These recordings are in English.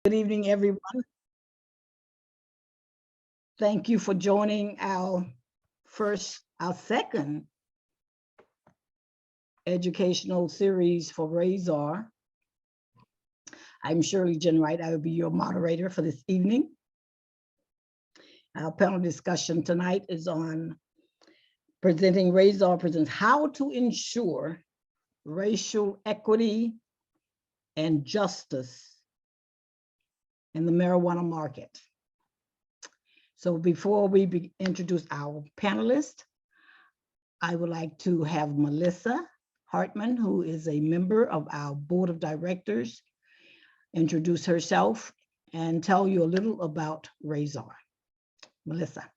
Good evening, everyone. Thank you for joining our second educational series for RASR. I'm Shirley Jenwright. I will be your moderator for this evening. Our panel discussion tonight is on presenting RASR Presents how to ensure racial equity and justice in the marijuana market. So before we introduce our panelists, I would like to have Melissa Hartman, who is a member of our board of directors, introduce herself and tell you a little about RASR. Melissa.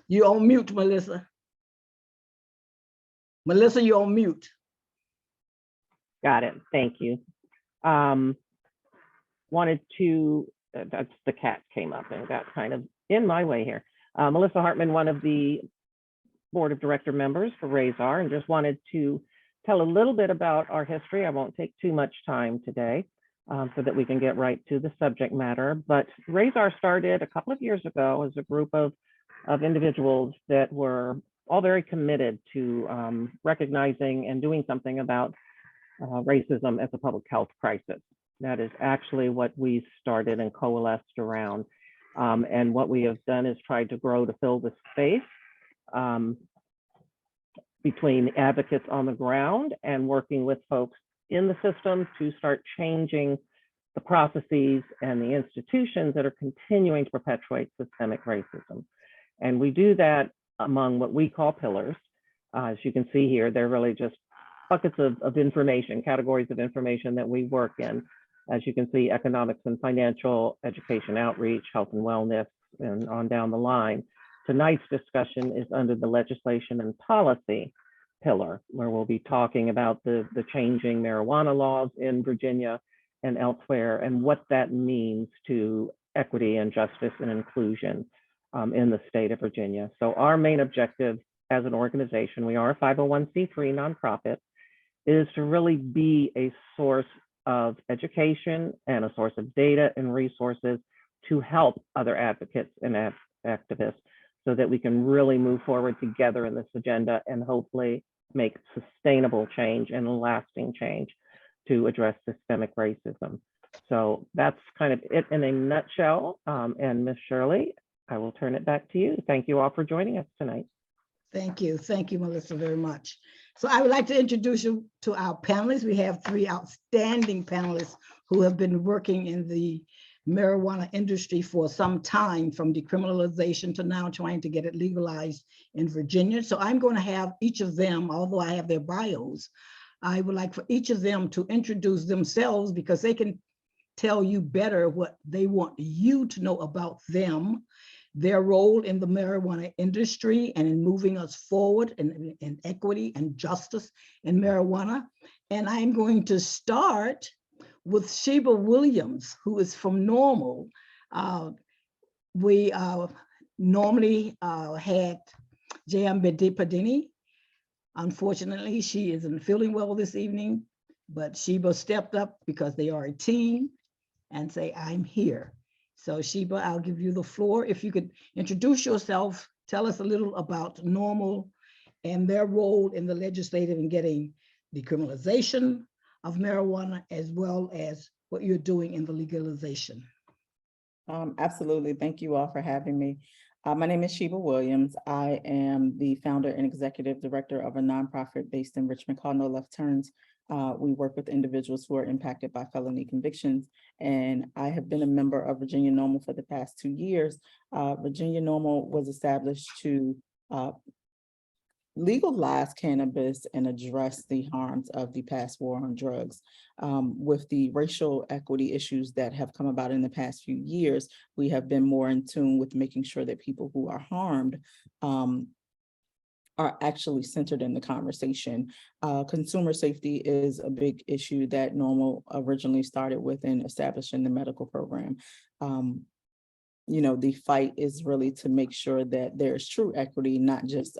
You on mute, Melissa. Melissa, you're on mute. Got it. Thank you. Wanted to, that's the cat came up and got kind of in my way here. Melissa Hartman, one of the board of director members for RASR, and just wanted to tell a little bit about our history. I won't take too much time today so that we can get right to the subject matter. But RASR started a couple of years ago as a group of individuals that were all very committed to recognizing and doing something about racism as a public health crisis. That is actually what we started and coalesced around. And what we have done is tried to grow to fill the space between advocates on the ground and working with folks in the system to start changing the processes and the institutions that are continuing to perpetuate systemic racism. And we do that among what we call pillars. As you can see here, they're really just buckets of information, categories of information that we work in. As you can see, economics and financial, education, outreach, health and wellness, and on down the line. Tonight's discussion is under the legislation and policy pillar, where we'll be talking about the changing marijuana laws in Virginia and elsewhere, and what that means to equity and justice and inclusion in the state of Virginia. So our main objective as an organization, we are a 501c3 nonprofit, is to really be a source of education and a source of data and resources to help other advocates and activists so that we can really move forward together in this agenda and hopefully make sustainable change and lasting change to address systemic racism. So that's kind of it in a nutshell. And Ms. Shirley, I will turn it back to you. Thank you all for joining us tonight. Thank you, Melissa, very much. So I would like to introduce you to our panelists. We have three outstanding panelists who have been working in the marijuana industry for some time, from decriminalization to now trying to get it legalized in Virginia. So I'm going to have each of them, although I have their bios, I would like for each of them to introduce themselves because they can tell you better what they want you to know about them, their role in the marijuana industry and in moving us forward in equity and justice in marijuana. And I'm going to start with Sheba Williams, who is from NORML. We normally had J.M. Bedippadini. Unfortunately, she isn't feeling well this evening, but Sheba stepped up because they are a team and say, I'm here. So Sheba, I'll give you the floor. If you could introduce yourself, tell us a little about NORML and their role in the legislative in getting decriminalization of marijuana, as well as what you're doing in the legalization. Absolutely. Thank you all for having me. My name is Sheba Williams. I am the founder and executive director of a nonprofit based in Richmond called No Left Turns. We work with individuals who are impacted by felony convictions, and I have been a member of Virginia NORML for the past 2 years. Virginia NORML was established to legalize cannabis and address the harms of the past war on drugs. With the racial equity issues that have come about in the past few years, we have been more in tune with making sure that people who are harmed are actually centered in the conversation. Consumer safety is a big issue that NORML originally started with in establishing the medical program. the fight is really to make sure that there's true equity, not just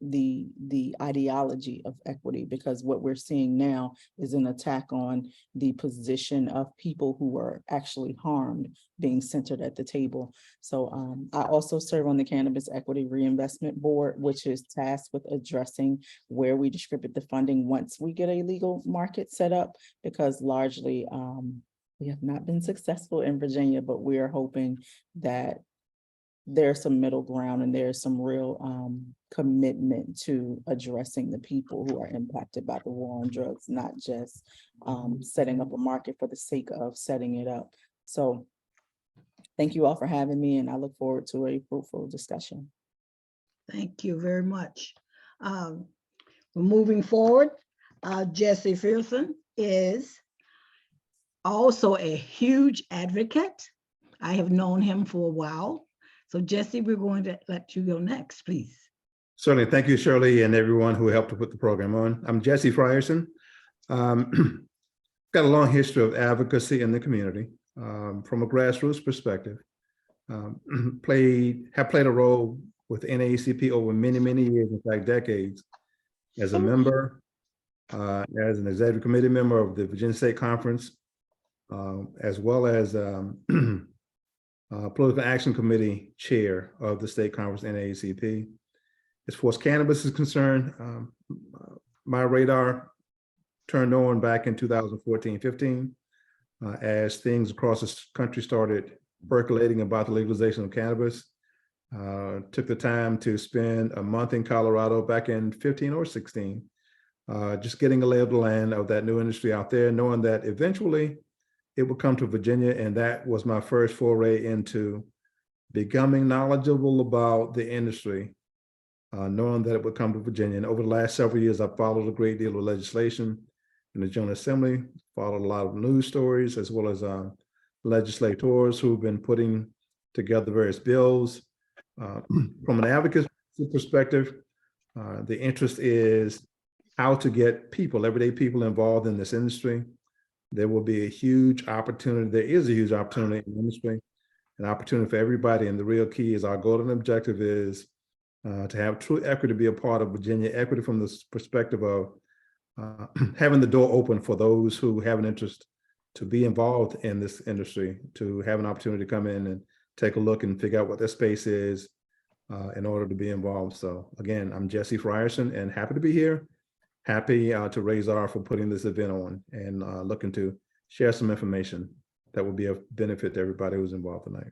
the ideology of equity, because what we're seeing now is an attack on the position of people who are actually harmed being centered at the table. So I also serve on the Cannabis Equity Reinvestment Board, which is tasked with addressing where we distribute the funding once we get a legal market set up, because largely we have not been successful in Virginia, but we are hoping that there's some middle ground and there's some real commitment to addressing the people who are impacted by the war on drugs, not just setting up a market for the sake of setting it up. So thank you all for having me, and I look forward to a fruitful discussion. Thank you very much. Moving forward, Jesse Frierson is also a huge advocate. I have known him for a while. So Jesse, we're going to let you go next, please. Certainly. Thank you, Shirley, and everyone who helped to put the program on. I'm Jesse Frierson. Got a long history of advocacy in the community from a grassroots perspective. Have played a role with NAACP over many, many years, in fact, decades, as a member, as an executive committee member of the Virginia State Conference, as well as Political Action Committee chair of the State Conference NAACP. As far as cannabis is concerned, my radar turned on back in 2014-15 as things across the country started percolating about the legalization of cannabis. Took the time to spend a month in Colorado back in 15 or 16, just getting a lay of the land of that new industry out there, knowing that eventually it would come to Virginia. And that was my first foray into becoming knowledgeable about the industry, knowing that it would come to Virginia. And over the last several years, I've followed a great deal of legislation in the General Assembly, followed a lot of news stories, as well as legislators who've been putting together various bills. From an advocacy perspective, the interest is how to get people, everyday people, involved in this industry. There will be a huge opportunity. There is a huge opportunity in the industry, an opportunity for everybody. And the real key is our goal and objective is to have true equity be a part of Virginia, equity from the perspective of having the door open for those who have an interest to be involved in this industry, to have an opportunity to come in and take a look and figure out what their space is in order to be involved. So again, I'm Jesse Frierson and happy to be here. Happy to RASR for putting this event on and looking to share some information that will be of benefit to everybody who's involved tonight.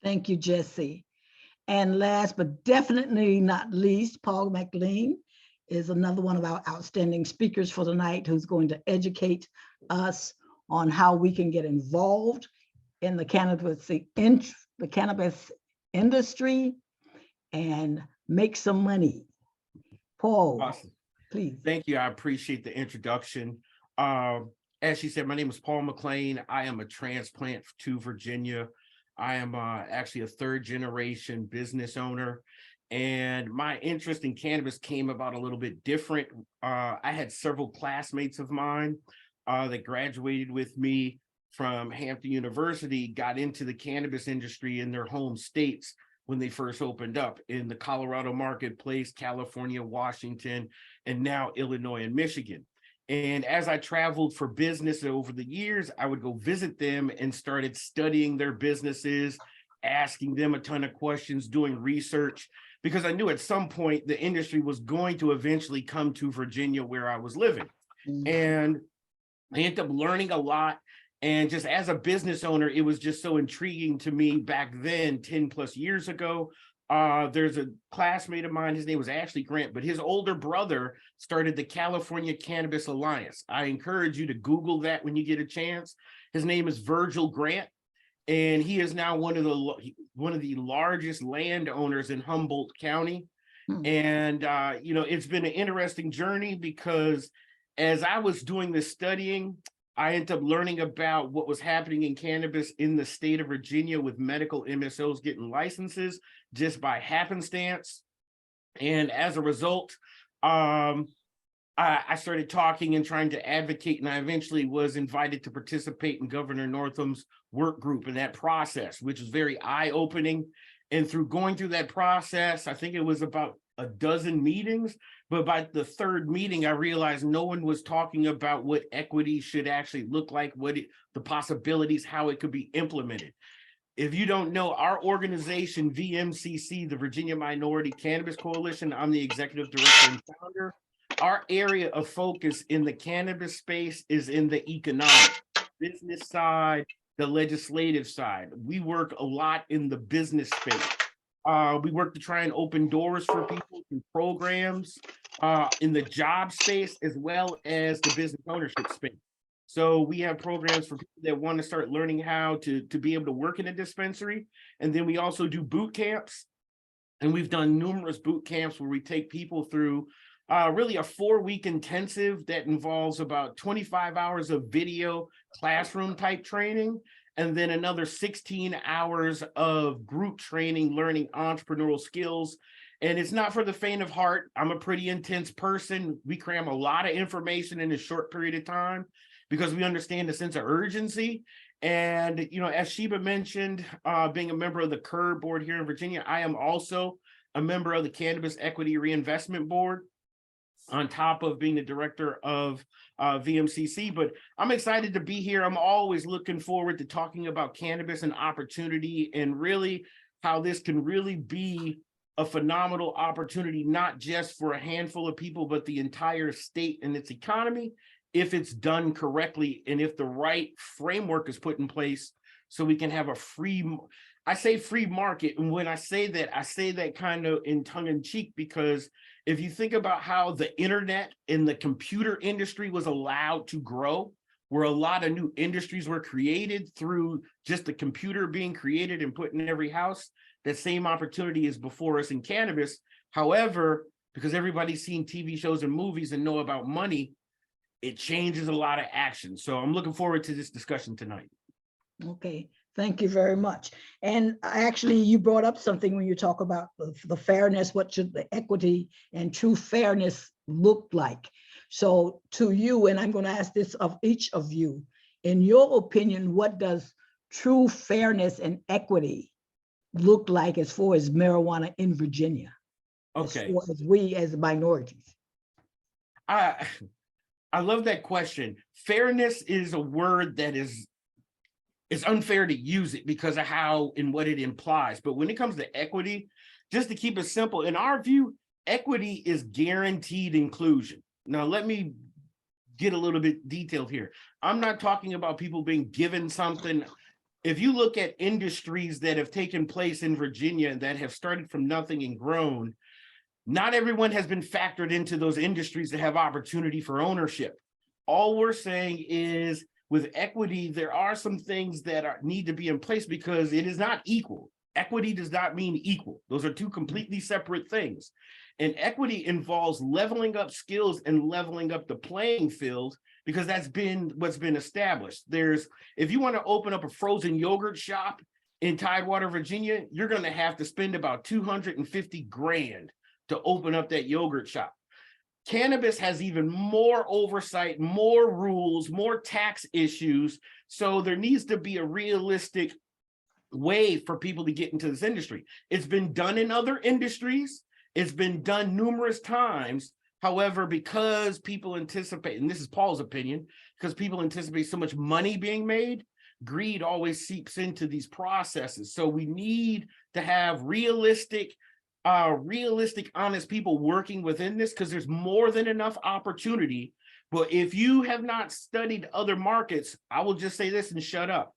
Thank you, Jesse. And last but definitely not least, Paul McLean is another one of our outstanding speakers for tonight, who's going to educate us on how we can get involved in the cannabis industry and make some money. Paul, Awesome. Please. Thank you. I appreciate the introduction. As she said, my name is Paul McLean. I am a transplant to Virginia. I am actually a third generation business owner. And my interest in cannabis came about a little bit different. I had several classmates of mine that graduated with me from Hampton University, got into the cannabis industry in their home states when they first opened up in the Colorado marketplace, California, Washington, and now Illinois and Michigan. And as I traveled for business over the years, I would go visit them and started studying their businesses, asking them a ton of questions, doing research, because I knew at some point the industry was going to eventually come to Virginia where I was living. And I ended up learning a lot. And just as a business owner, it was just so intriguing to me back then, 10 plus years ago. There's a classmate of mine, his name was Ashley Grant, but his older brother started the California Cannabis Alliance. I encourage you to Google that when you get a chance. His name is Virgil Grant, and he is now one of the largest landowners in Humboldt County. And it's been an interesting journey, because as I was doing this studying, I ended up learning about what was happening in cannabis in the state of Virginia with medical MSOs getting licenses just by happenstance. And as a result, I started talking and trying to advocate, and I eventually was invited to participate in Governor Northam's work group in that process, which was very eye-opening. And through going through that process, I think it was about a dozen meetings, but by the third meeting, I realized no one was talking about what equity should actually look like, the possibilities, how it could be implemented. If you don't know, our organization, VMCC, the Virginia Minority Cannabis Coalition, I'm the executive director and founder. Our area of focus in the cannabis space is in the economic, business side, the legislative side. We work a lot in the business space. We work to try and open doors for people through programs in the job space, as well as the business ownership space. So we have programs for people that want to start learning how to be able to work in a dispensary. And then we also do boot camps. And we've done numerous boot camps where we take people through really a 4-week intensive that involves about 25 hours of video classroom type training, and then another 16 hours of group training, learning entrepreneurial skills. And it's not for the faint of heart. I'm a pretty intense person. We cram a lot of information in a short period of time because we understand the sense of urgency. And, you know, as Sheba mentioned, being a member of the CURB board here in Virginia, I am also a member of the Cannabis Equity Reinvestment Board, on top of being the director of VMCC. But I'm excited to be here. I'm always looking forward to talking about cannabis and opportunity, and really how this can really be a phenomenal opportunity, not just for a handful of people, but the entire state and its economy, if it's done correctly and if the right framework is put in place so we can have a I say free market. And when I say that kind of in tongue in cheek, because if you think about how the internet and the computer industry was allowed to grow, where a lot of new industries were created through just the computer being created and put in every house, that same opportunity is before us in cannabis. However, because everybody's seen TV shows and movies and know about money, it changes a lot of action. So I'm looking forward to this discussion tonight. Okay, thank you very much. And actually, you brought up something when you talk about the fairness, what should the equity and true fairness look like? So to you, and I'm going to ask this of each of you, in your opinion, what does true fairness and equity look like as far as marijuana in Virginia? Okay. As far as we as minorities. I love that question. Fairness is a word that it's unfair to use it because of how and what it implies. But when it comes to equity, just to keep it simple, in our view, equity is guaranteed inclusion. Now, let me get a little bit detailed here. I'm not talking about people being given something. If you look at industries that have taken place in Virginia that have started from nothing and grown, not everyone has been factored into those industries that have opportunity for ownership. All we're saying is, with equity, there are some things that need to be in place because it is not equal. Equity does not mean equal. Those are two completely separate things. And equity involves leveling up skills and leveling up the playing field, because that's been what's been established. If you want to open up a frozen yogurt shop in Tidewater, Virginia, you're going to have to spend about $250,000 to open up that yogurt shop. Cannabis has even more oversight, more rules, more tax issues. So there needs to be a realistic way for people to get into this industry. It's been done in other industries. It's been done numerous times. However, because people anticipate, and this is Paul's opinion, because people anticipate so much money being made, greed always seeps into these processes. So we need to have realistic, honest people working within this, because there's more than enough opportunity. But if you have not studied other markets, I will just say this and shut up.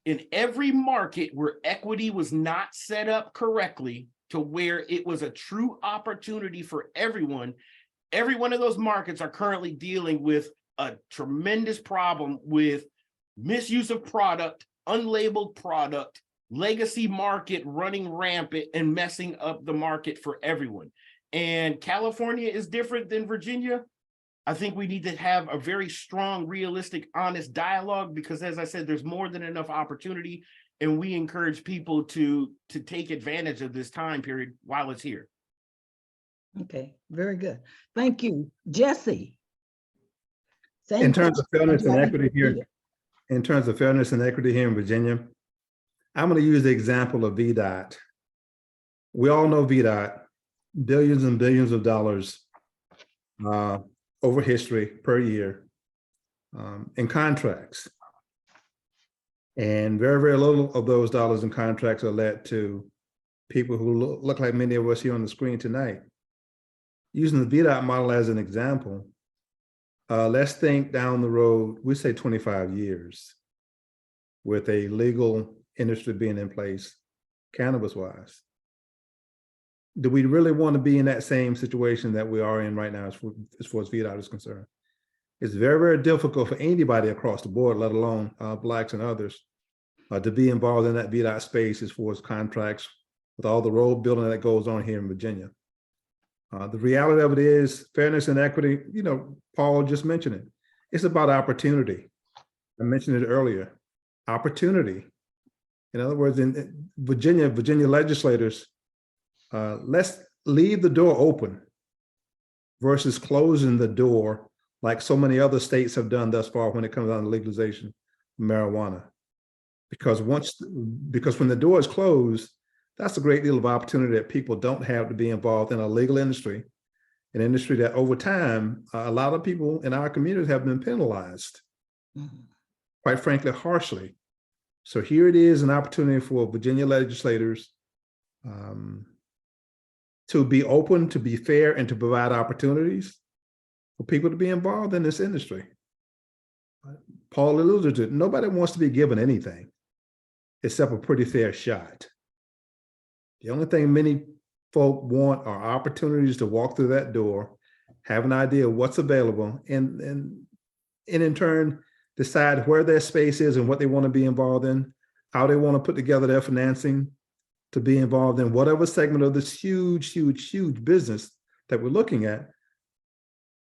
In every market where equity was not set up correctly to where it was a true opportunity for everyone, every one of those markets are currently dealing with a tremendous problem with misuse of product, unlabeled product, legacy market running rampant and messing up the market for everyone. And California is different than Virginia. I think we need to have a very strong, realistic, honest dialogue, because as I said, there's more than enough opportunity, and we encourage people to take advantage of this time period while it's here. Okay, very good. Thank you. Jesse. In Same terms of question. fairness Do I and need to equity repeat here, it? in terms of fairness and equity here in Virginia, I'm going to use the example of VDOT. We all know VDOT, billions and billions of dollars over history per year in contracts. And very, very little of those dollars in contracts are led to people who look like many of us here on the screen tonight. Using the VDOT model as an example, let's think down the road, we say 25 years with a legal industry being in place, cannabis-wise. Do we really want to be in that same situation that we are in right now as far as VDOT is concerned? It's very, very difficult for anybody across the board, let alone Blacks and others, to be involved in that VDOT space as far as contracts with all the road building that goes on here in Virginia. The reality of it is fairness and equity, you know, Paul just mentioned it. It's about opportunity. I mentioned it earlier, opportunity. In other words, in Virginia legislators, let's leave the door open versus closing the door like so many other states have done thus far when it comes down to legalization of marijuana. Because when the door is closed, that's a great deal of opportunity that people don't have to be involved in a legal industry, an industry that over time, a lot of people in our communities have been penalized, quite frankly, harshly. So here it is, an opportunity for Virginia legislators to be open, to be fair, and to provide opportunities for people to be involved in this industry. Paul alluded to it. Nobody wants to be given anything except a pretty fair shot. The only thing many folk want are opportunities to walk through that door, have an idea of what's available, and in turn, decide where their space is and what they want to be involved in, how they want to put together their financing to be involved in whatever segment of this huge, huge, huge business that we're looking at.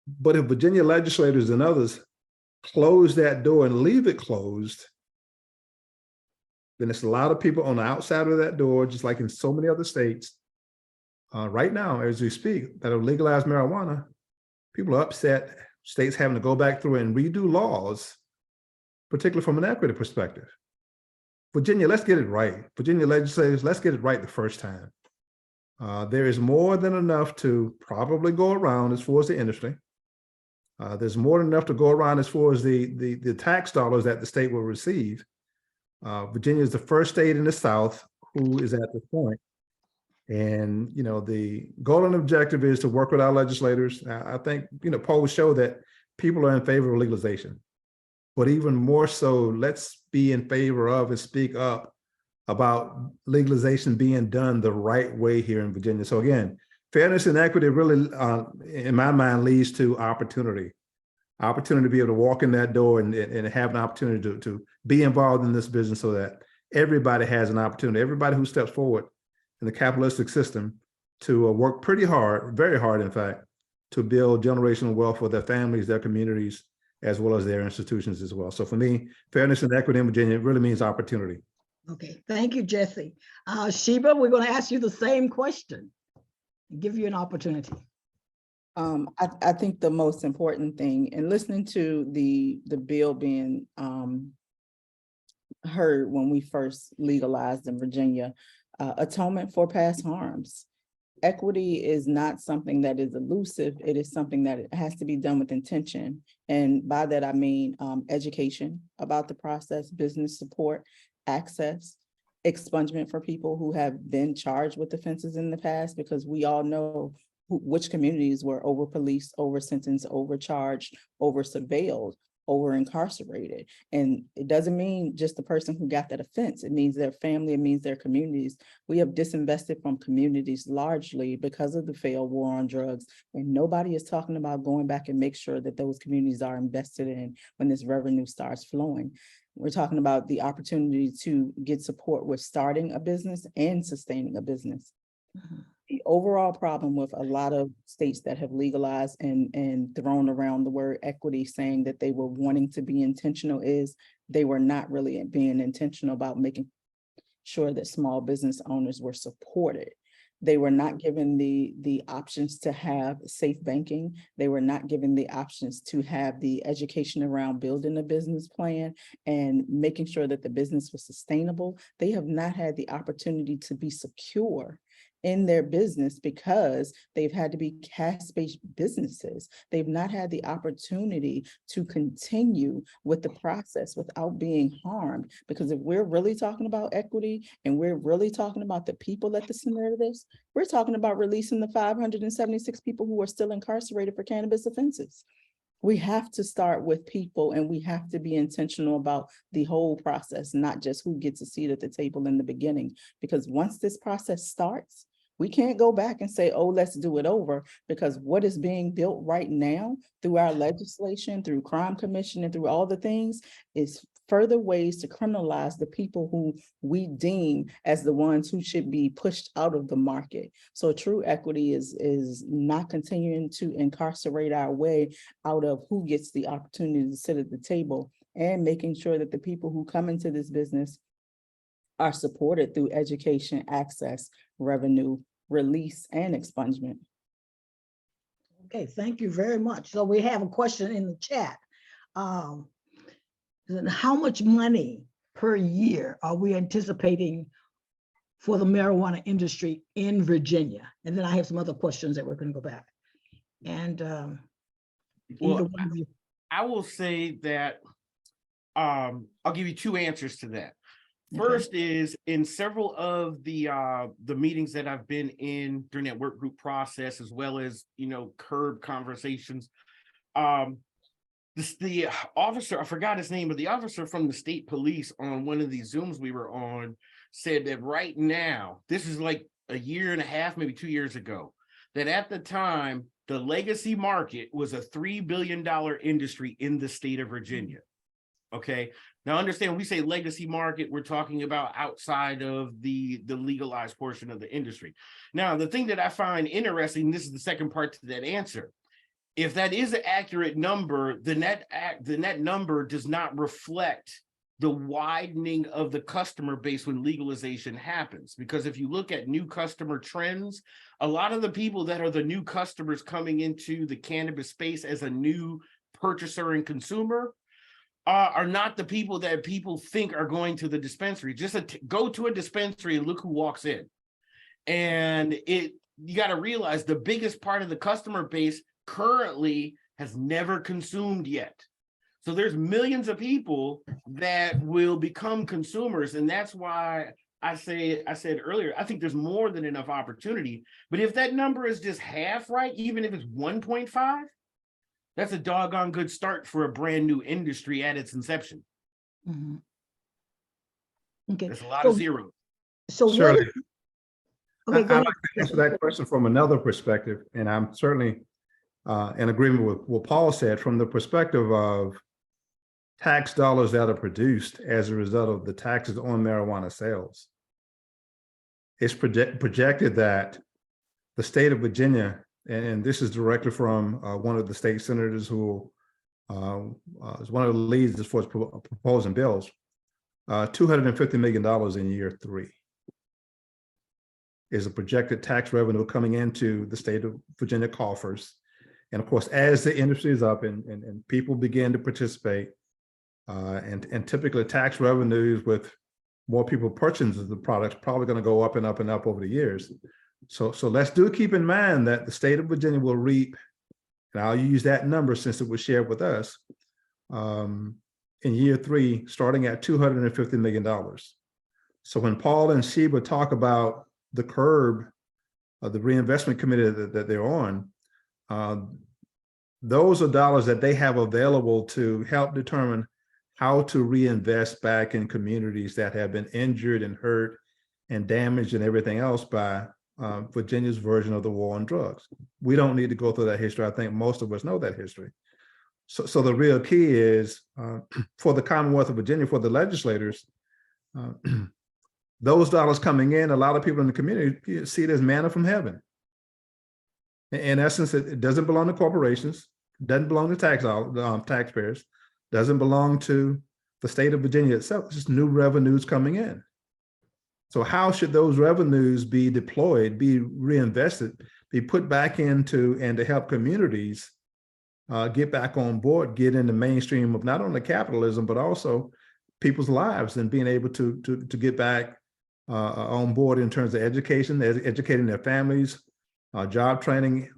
But if Virginia legislators and others close that door and leave it closed, then it's a lot of people on the outside of that door, just like in so many other states right now, as we speak, that have legalized marijuana. People are upset, states having to go back through and redo laws, particularly from an equity perspective. Virginia, let's get it right. Virginia legislators, let's get it right the first time. There is more than enough to probably go around as far as the industry. There's more than enough to go around as far as the tax dollars that the state will receive. Virginia is the first state in the South who is at this point. And, you know, the goal and objective is to work with our legislators. I think, you know, polls show that people are in favor of legalization, but even more so, let's be in favor of and speak up about legalization being done the right way here in Virginia. So again, fairness and equity really, in my mind, leads to opportunity to be able to walk in that door and have an opportunity to be involved in this business so that everybody has an opportunity, everybody who steps forward in the capitalistic system to work pretty hard, very hard, in fact, to build generational wealth for their families, their communities, as well as their institutions as well. So for me, fairness and equity in Virginia really means opportunity. Okay, thank you, Jesse. Sheba, we're going to ask you the same question and give you an opportunity. I think the most important thing, in listening to the bill being heard when we first legalized in Virginia, atonement for past harms. Equity is not something that is elusive. It is something that has to be done with intention. And by that, I mean education about the process, business support, access, expungement for people who have been charged with offenses in the past, because we all know which communities were over-policed, over-sentenced, overcharged, over-surveilled, over-incarcerated. And it doesn't mean just the person who got that offense. It means their family, it means their communities. We have disinvested from communities largely because of the failed war on drugs. And nobody is talking about going back and make sure that those communities are invested in when this revenue starts flowing. We're talking about the opportunity to get support with starting a business and sustaining a business. The overall problem with a lot of states that have legalized and thrown around the word equity, saying that they were wanting to be intentional, is they were not really being intentional about making sure that small business owners were supported. They were not given the options to have safe banking. They were not given the options to have the education around building a business plan and making sure that the business was sustainable. They have not had the opportunity to be secure in their business because they've had to be cash-based businesses. They've not had the opportunity to continue with the process without being harmed. Because if we're really talking about equity and we're really talking about the people at the center of this, we're talking about releasing the 576 people who are still incarcerated for cannabis offenses. We have to start with people, and we have to be intentional about the whole process, not just who gets a seat at the table in the beginning. Because once this process starts, we can't go back and say, oh, let's do it over, because what is being built right now through our legislation, through crime commission, and through all the things is further ways to criminalize the people who we deem as the ones who should be pushed out of the market. So true equity is not continuing to incarcerate our way out of who gets the opportunity to sit at the table, and making sure that the people who come into this business are supported through education, access, revenue, release, and expungement. Okay, thank you very much. So we have a question in the chat. How much money per year are we anticipating for the marijuana industry in Virginia? And then I have some other questions that we're going to go back. And Well, I will say that I'll give you two answers to that. First is, in several of the meetings that I've been in during that work group process, as well as, you know, curb conversations, the officer, I forgot his name, but the officer from the state police on one of these Zooms we were on said that right now, this is like a year and a half, maybe 2 years ago, that at the time, the legacy market was a $3 billion industry in the state of Virginia. Okay. Now understand, when we say legacy market, we're talking about outside of the legalized portion of the industry. Now, the thing that I find interesting, this is the second part to that answer. If that is an accurate number, the net number does not reflect the widening of the customer base when legalization happens. Because if you look at new customer trends, a lot of the people that are the new customers coming into the cannabis space as a new purchaser and consumer are not the people that people think are going to the dispensary. Just go to a dispensary and look who walks in. And you got to realize the biggest part of the customer base currently has never consumed yet. So there's millions of people that will become consumers. And that's why I said earlier, I think there's more than enough opportunity. But if that number is just half right, even if it's 1.5, that's a doggone good start for a brand new industry at its inception. Mm-hmm. Okay. There's a lot of zeros. So Certainly. Okay, go I'd ahead. like to answer that question from another perspective, and I'm certainly in agreement with what Paul said, from the perspective of tax dollars that are produced as a result of the taxes on marijuana sales. It's projected that the state of Virginia, and this is directly from one of the state senators who is one of the leads as far as proposing bills, $250 million in year 3 is a projected tax revenue coming into the state of Virginia coffers. And of course, as the industry is up and people begin to participate, and typically tax revenues with more people purchasing the products probably going to go up and up and up over the years. So let's keep in mind that the state of Virginia will reap, and I'll use that number since it was shared with us, in year 3, starting at $250 million. So when Paul and Sheba talk about the curb, the reinvestment committee that they're on, those are dollars that they have available to help determine how to reinvest back in communities that have been injured and hurt and damaged and everything else by Virginia's version of the war on drugs. We don't need to go through that history. I think most of us know that history. So the real key is for the Commonwealth of Virginia, for the legislators, those dollars coming in, a lot of people in the community see it as manna from heaven. In essence, it doesn't belong to corporations, doesn't belong to taxpayers, doesn't belong to the state of Virginia itself. It's just new revenues coming in. So how should those revenues be deployed, be reinvested, be put back into, and to help communities get back on board, get in the mainstream of not only capitalism, but also people's lives, and being able to get back on board in terms of education, educating their families, job training,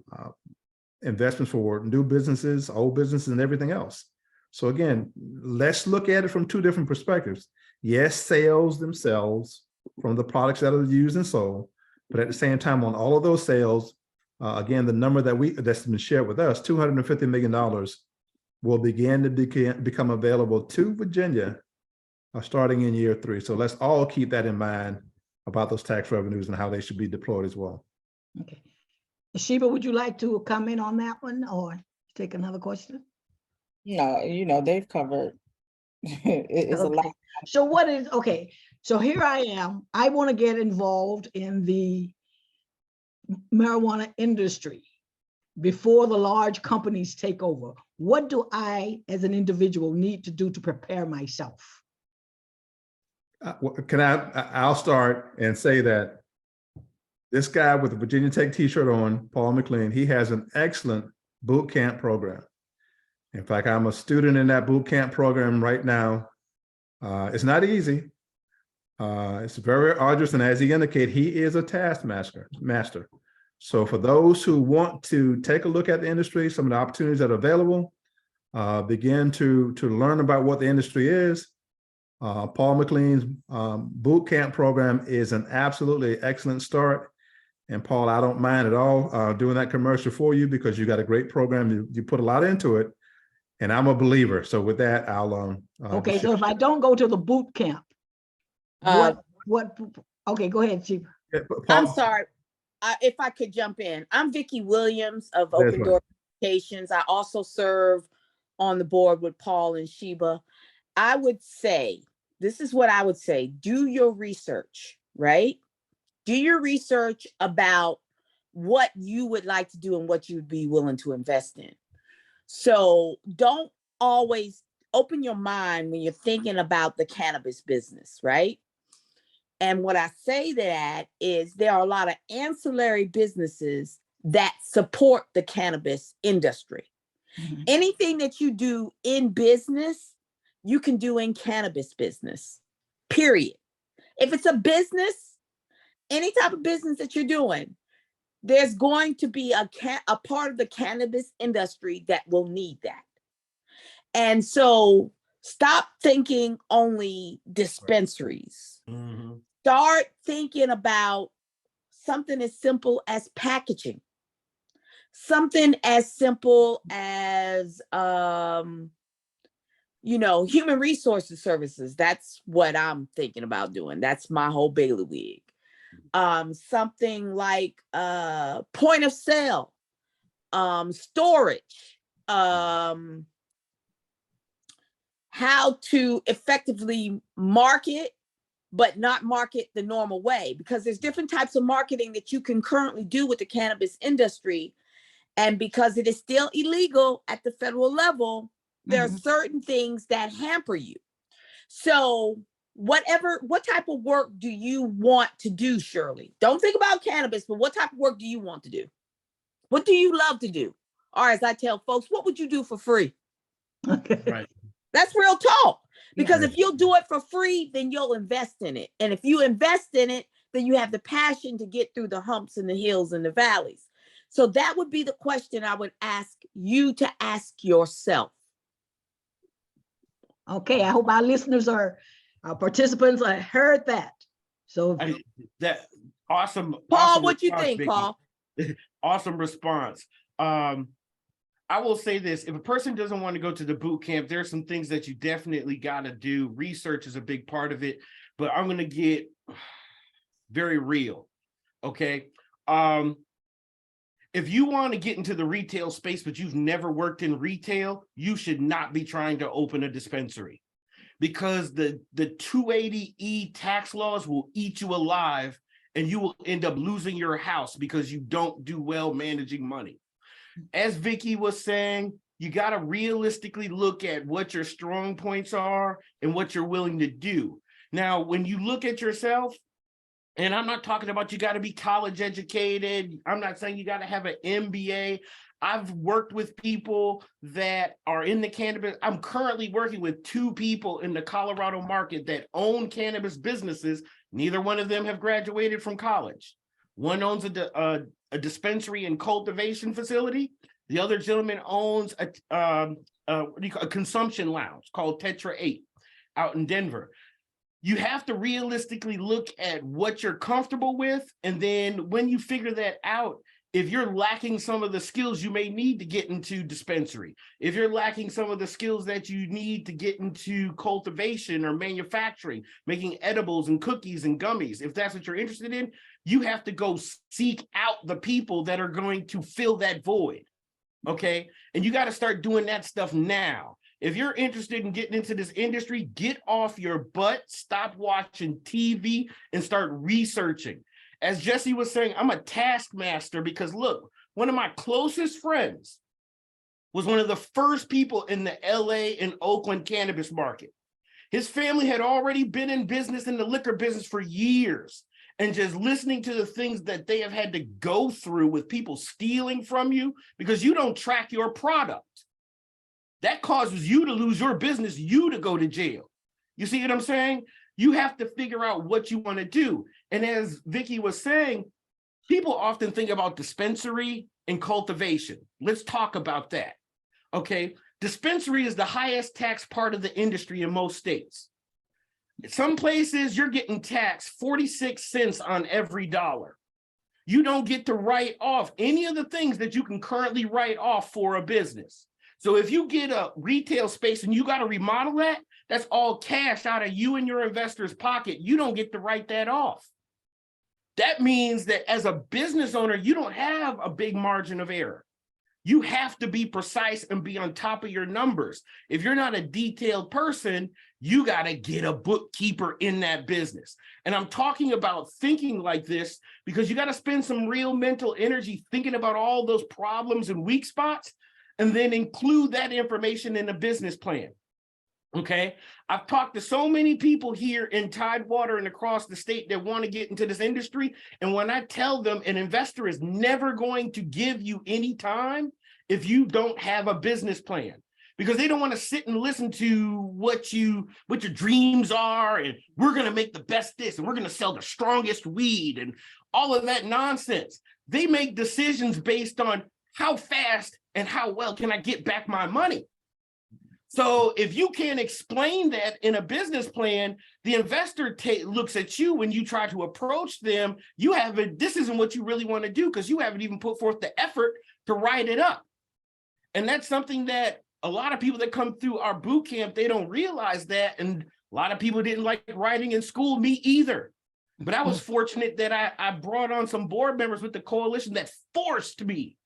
investments for new businesses, old businesses, and everything else. So again, let's look at it from two different perspectives. Yes, sales themselves from the products that are used and sold, but at the same time, on all of those sales, again, the number that's been shared with us, $250 million, will begin to become available to Virginia starting in year 3. So let's all keep that in mind about those tax revenues and how they should be deployed as well. Okay. Sheba, would you like to comment on that one or take another question? No, they've covered. It's a lot. So what is, okay, so here I am. I want to get involved in the marijuana industry before the large companies take over. What do I, as an individual, need to do to prepare myself? I'll start and say that this guy with the Virginia Tech t-shirt on, Paul McLean, he has an excellent boot camp program. In fact, I'm a student in that boot camp program right now. It's not easy. It's very arduous, and as he indicated, he is a taskmaster. So for those who want to take a look at the industry, some of the opportunities that are available, begin to learn about what the industry is, Paul McLean's boot camp program is an absolutely excellent start. And Paul, I don't mind at all doing that commercial for you, because you got a great program. You put a lot into it, and I'm a believer. So with that, I'll okay, so if I don't go to the boot camp, what okay, go ahead, Chief. Yeah, I'm sorry, if I could jump in. I'm Vicki Williams of Open Door Communications. I also serve on the board with Paul and Sheba. I would say, this is what I would say: do your research, right? Do your research about what you would like to do and what you'd be willing to invest in. So don't always open your mind when you're thinking about the cannabis business, right? And what I say to that is there are a lot of ancillary businesses that support the cannabis industry. Mm-hmm. Anything that you do in business, you can do in cannabis business, period. If it's a business, any type of business that you're doing, there's going to be a part of the cannabis industry that will need that. And so stop thinking only dispensaries. Mm-hmm. Start thinking about something as simple as packaging, something as simple as, human resources services. That's what I'm thinking about doing. That's my whole bailiwick. Something like point of sale, storage, how to effectively market, but not market the normal way, because there's different types of marketing that you can currently do with the cannabis industry. And because it is still illegal at the federal level, there are certain things that hamper you. So what type of work do you want to do, Shirley? Don't think about cannabis, but what type of work do you want to do? What do you love to do? Or as I tell folks, what would you do for free? Okay. Right. That's real talk. Because if you'll do it for free, then you'll invest in it. And if you invest in it, then you have the passion to get through the humps and the hills and the valleys. So that would be the question I would ask you to ask yourself. Okay, I hope our listeners our participants heard that. So That awesome. Paul, awesome what you response, think, Vicki. Paul? Awesome response. I will say this: if a person doesn't want to go to the boot camp, there's some things that you definitely got to do. Research is a big part of it, but I'm going to get very real. Okay. If you want to get into the retail space, but you've never worked in retail, you should not be trying to open a dispensary, because the 280E tax laws will eat you alive, and you will end up losing your house because you don't do well managing money. As Vicki was saying, you got to realistically look at what your strong points are and what you're willing to do. Now, when you look at yourself, And I'm not talking about you got to be college educated. I'm not saying you got to have an MBA. I've worked with people that are in the cannabis. I'm currently working with 2 people in the Colorado market that own cannabis businesses. Neither one of them have graduated from college. One owns a dispensary and cultivation facility. The other gentleman owns a consumption lounge called Tetra 8 out in Denver. You have to realistically look at what you're comfortable with. And then when you figure that out, if you're lacking some of the skills you may need to get into dispensary, if you're lacking some of the skills that you need to get into cultivation or manufacturing, making edibles and cookies and gummies, if that's what you're interested in, you have to go seek out the people that are going to fill that void. Okay. And you got to start doing that stuff now. If you're interested in getting into this industry, get off your butt, stop watching TV, and start researching. As Jesse was saying, I'm a taskmaster because look, one of my closest friends was one of the first people in the LA and Oakland cannabis market. His family had already been in business, in the liquor business for years. And just listening to the things that they have had to go through with people stealing from you because you don't track your product. That causes you to lose your business, you to go to jail. You see what I'm saying? You have to figure out what you want to do. And as Vicky was saying, people often think about dispensary and cultivation. Let's talk about that. Okay. Dispensary is the highest tax part of the industry in most states. Some places you're getting taxed 46 cents on every dollar. You don't get to write off any of the things that you can currently write off for a business. So if you get a retail space and you got to remodel that, that's all cash out of you and your investor's pocket. You don't get to write that off. That means that as a business owner, you don't have a big margin of error. You have to be precise and be on top of your numbers. If you're not a detailed person, you got to get a bookkeeper in that business. And I'm talking about thinking like this because you got to spend some real mental energy thinking about all those problems and weak spots, and then include that information in a business plan. Okay. I've talked to so many people here in Tidewater and across the state that want to get into this industry. And when I tell them an investor is never going to give you any time if you don't have a business plan, because they don't want to sit and listen to what your dreams are. And we're going to make the best this, and we're going to sell the strongest weed and all of that nonsense. They make decisions based on how fast and how well can I get back my money. So if you can't explain that in a business plan, the investor looks at you when you try to approach them. This isn't what you really want to do because you haven't even put forth the effort to write it up. And that's something that a lot of people that come through our boot camp, they don't realize that. And a lot of people didn't like writing in school, me either. But I was fortunate that I brought on some board members with the coalition that forced me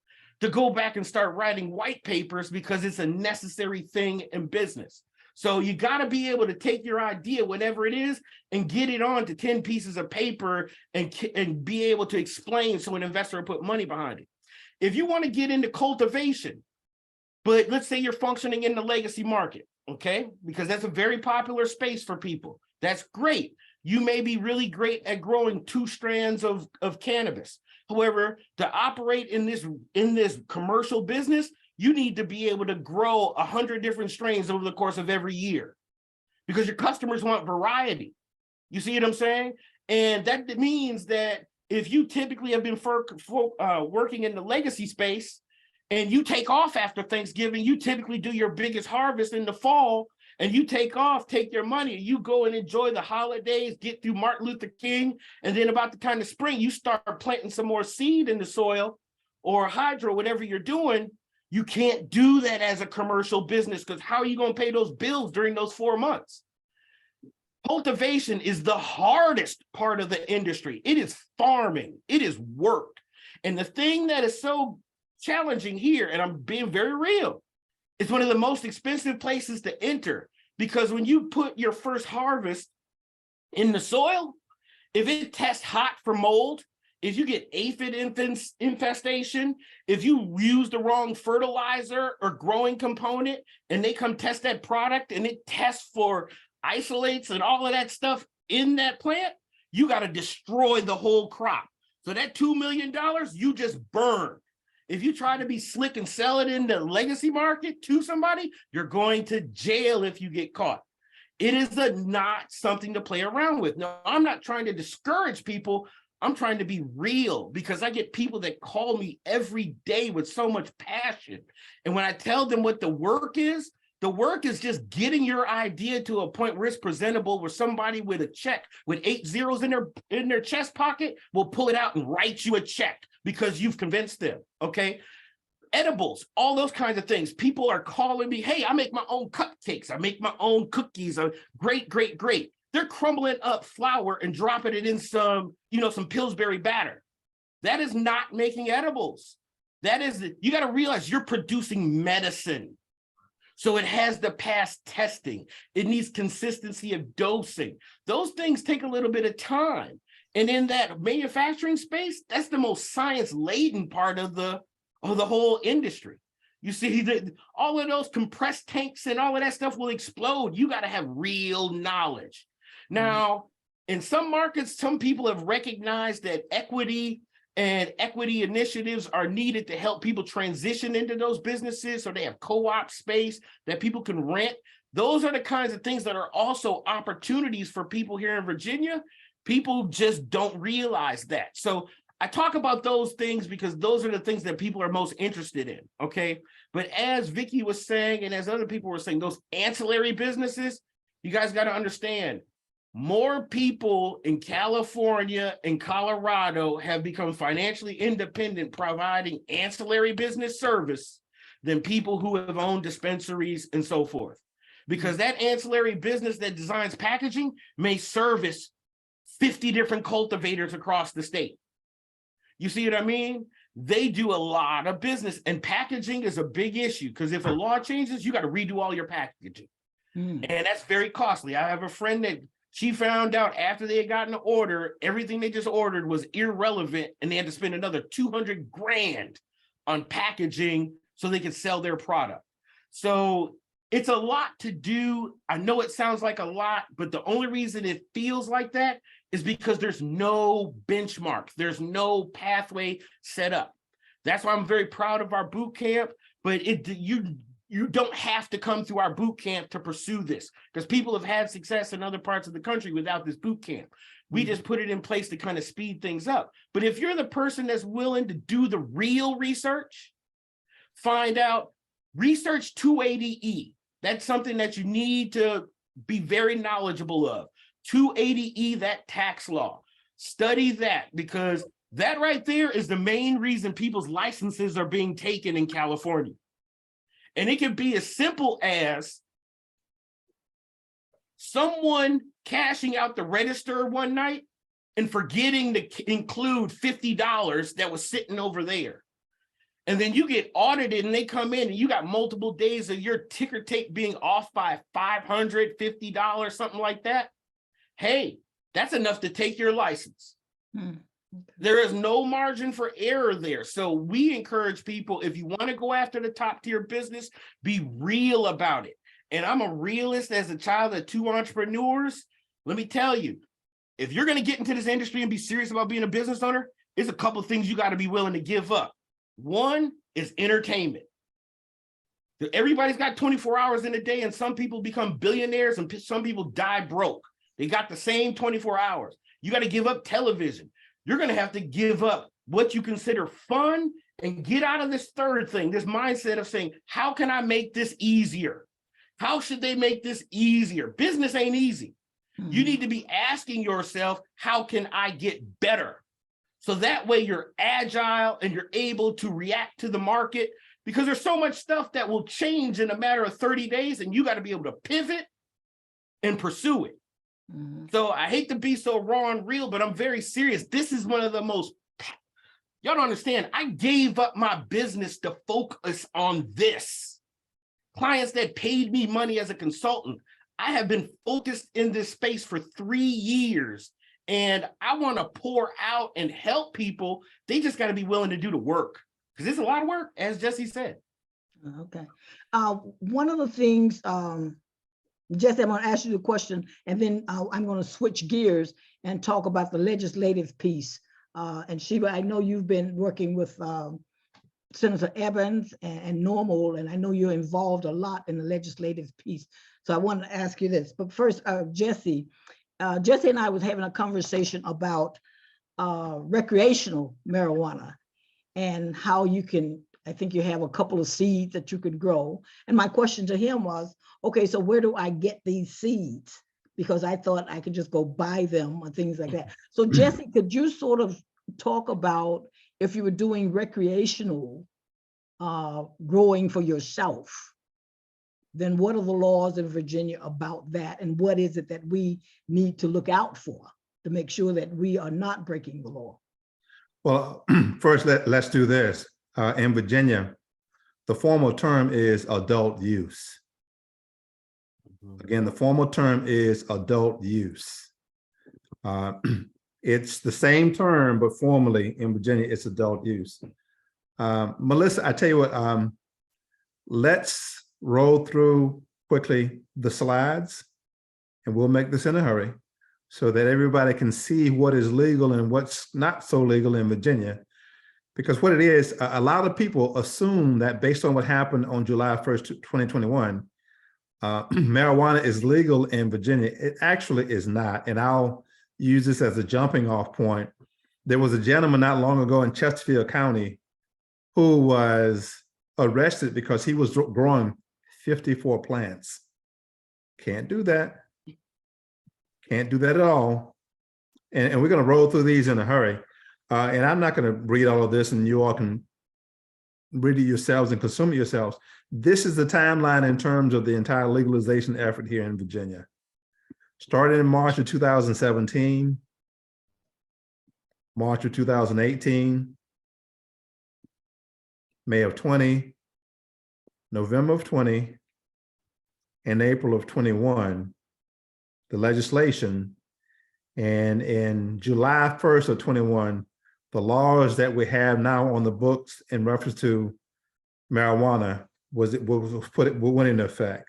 to go back and start writing white papers because it's a necessary thing in business. So you got to be able to take your idea, whatever it is, and get it on to 10 pieces of paper and be able to explain so an investor will put money behind it. If you want to get into cultivation, but let's say you're functioning in the legacy market, okay? Because that's a very popular space for people. That's great. You may be really great at growing 2 strands of cannabis. However, to operate in this commercial business, you need to be able to grow 100 different strains over the course of every year because your customers want variety. You see what I'm saying? And that means that if you typically have been working in the legacy space and you take off after Thanksgiving, you typically do your biggest harvest in the fall, and you take your money, you go and enjoy the holidays, get through Martin Luther King, and then about the kind of spring, you start planting some more seed in the soil or hydro, whatever you're doing. You can't do that as a commercial business because how are you going to pay those bills during those 4 months? Cultivation is the hardest part of the industry. It is farming. It is work. And the thing that is so challenging here, and I'm being very real, it's one of the most expensive places to enter because when you put your first harvest in the soil, if it tests hot for mold, if you get aphid infestation, if you use the wrong fertilizer or growing component and they come test that product and it tests for isolates and all of that stuff in that plant, you got to destroy the whole crop. So that $2 million, you just burn. If you try to be slick and sell it in the legacy market to somebody, you're going to jail if you get caught. It is not something to play around with. No, I'm not trying to discourage people. I'm trying to be real, because I get people that call me every day with so much passion. And when I tell them what the work is just getting your idea to a point where it's presentable, where somebody with a check with 8 zeros in their chest pocket will pull it out and write you a check because you've convinced them, okay? Edibles, all those kinds of things. People are calling me, hey, I make my own cupcakes. I make my own cookies. Great. They're crumbling up flour and dropping it in some Pillsbury batter. That is not making edibles. You got to realize you're producing medicine. So it has to pass testing. It needs consistency of dosing. Those things take a little bit of time. And in that manufacturing space, that's the most science-laden part of the whole industry. You see that all of those compressed tanks and all of that stuff will explode. You got to have real knowledge. Now, in some markets, some people have recognized that equity and equity initiatives are needed to help people transition into those businesses. So they have co-op space that people can rent. Those are the kinds of things that are also opportunities for people here in Virginia. People just don't realize that. So I talk about those things because those are the things that people are most interested in, okay? But as Vicky was saying, and as other people were saying, those ancillary businesses, you guys got to understand, more people in California and Colorado have become financially independent providing ancillary business service than people who have owned dispensaries and so forth. Because that ancillary business that designs packaging may service 50 different cultivators across the state. You see what I mean? They do a lot of business, and packaging is a big issue because if a law changes, you got to redo all your packaging. And that's very costly. I have a friend that she found out after they had gotten an order, everything they just ordered was irrelevant, and they had to spend another $200,000 on packaging so they could sell their product. So it's a lot to do. I know it sounds like a lot, but the only reason it feels like that is because there's no benchmark. There's no pathway set up. That's why I'm very proud of our boot camp, but you don't have to come through our boot camp to pursue this, because people have had success in other parts of the country without this boot camp. We just put it in place to kind of speed things up. But if you're the person that's willing to do the real research, find out, research 280E. That's something that you need to be very knowledgeable of. 280E, that tax law. Study that, because that right there is the main reason people's licenses are being taken in California. And it can be as simple as someone cashing out the register one night and forgetting to include $50 that was sitting over there. And then you get audited and they come in and you got multiple days of your ticker tape being off by $550, something like that. Hey, that's enough to take your license. There is no margin for error there. So we encourage people, if you want to go after the top tier business, be real about it. And I'm a realist as a child of 2 entrepreneurs. Let me tell you, if you're going to get into this industry and be serious about being a business owner, there's a couple of things you got to be willing to give up. One is entertainment. Everybody's got 24 hours in a day, and some people become billionaires and some people die broke. They got the same 24 hours. You got to give up television. You're going to have to give up what you consider fun and get out of this third thing, this mindset of saying, how can I make this easier? How should they make this easier? Business ain't easy. You need to be asking yourself, how can I get better? So that way you're agile and you're able to react to the market, because there's so much stuff that will change in a matter of 30 days and you got to be able to pivot and pursue it. So I hate to be so raw and real, but I'm very serious. This is one of the most, y'all don't understand. I gave up my business to focus on this. Clients that paid me money as a consultant, I have been focused in this space for 3 years, and I want to pour out and help people. They just got to be willing to do the work, because it's a lot of work, as Jesse said. Okay. One of the things Jesse, I'm going to ask you the question, and then I'm going to switch gears and talk about the legislative piece. And Sheba, I know you've been working with Senator Evans and NORML, and I know you're involved a lot in the legislative piece. So I wanted to ask you this. But first, Jesse and I was having a conversation about recreational marijuana and how you can, I think you have a couple of seeds that you could grow. And my question to him was, okay, so where do I get these seeds? Because I thought I could just go buy them or things like that. So Jesse, could you sort of talk about if you were doing recreational growing for yourself, then what are the laws in Virginia about that? And what is it that we need to look out for to make sure that we are not breaking the law? Well, first, let's do this. In Virginia, the formal term is adult use. Again, the formal term is adult use. It's the same term, but formally in Virginia, it's adult use. Melissa, I tell you what, let's roll through quickly the slides, and we'll make this in a hurry so that everybody can see what is legal and what's not so legal in Virginia. Because what it is, a lot of people assume that based on what happened on July 1st, 2021, marijuana is legal in Virginia. It actually is not. And I'll use this as a jumping off point. There was a gentleman not long ago in Chesterfield County who was arrested because he was growing 54 plants. Can't do that. Can't do that at all. And we're going to roll through these in a hurry. And I'm not going to read all of this, and you all can read it yourselves and consume it yourselves. This is the timeline in terms of the entire legalization effort here in Virginia. Started in March of 2017, March of 2018, May of 20, November of 20, and April of 21, the legislation. And in July 1st of 21, the laws that we have now on the books in reference to marijuana went into effect.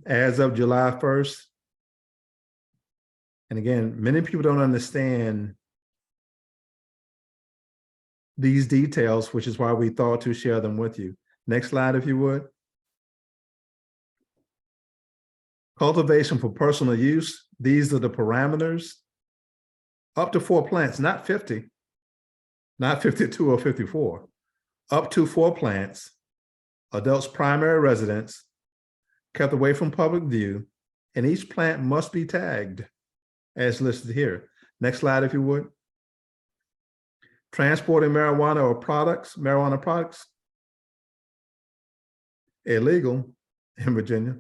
As of July 1st, and again, many people don't understand these details, which is why we thought to share them with you. Next slide, if you would. Cultivation for personal use. These are the parameters. Up to 4 plants, not 50, not 52 or 54. Up to 4 plants, adults' primary residence, kept away from public view, and each plant must be tagged as listed here. Next slide, if you would. Transporting marijuana or marijuana products, illegal in Virginia.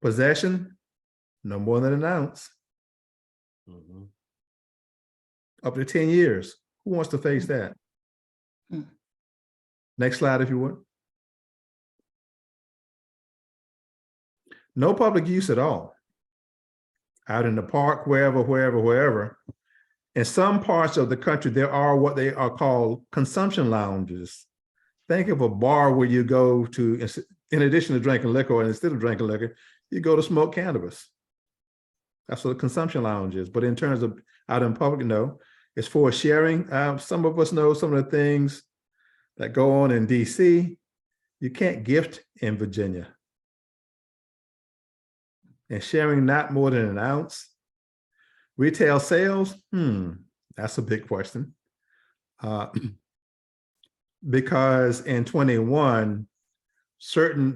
Possession, no more than an ounce. Up to 10 years. Who wants to face that? Next slide, if you would. No public use at all. Out in the park, wherever. In some parts of the country, there are what they are called consumption lounges. Think of a bar where you go to, in addition to drinking liquor, and instead of drinking liquor, you go to smoke cannabis. That's what a consumption lounge is. But in terms of out in public, no. It's for sharing. Some of us know some of the things that go on in DC. You can't gift in Virginia. And sharing not more than an ounce. Retail sales, that's a big question. Because in 21,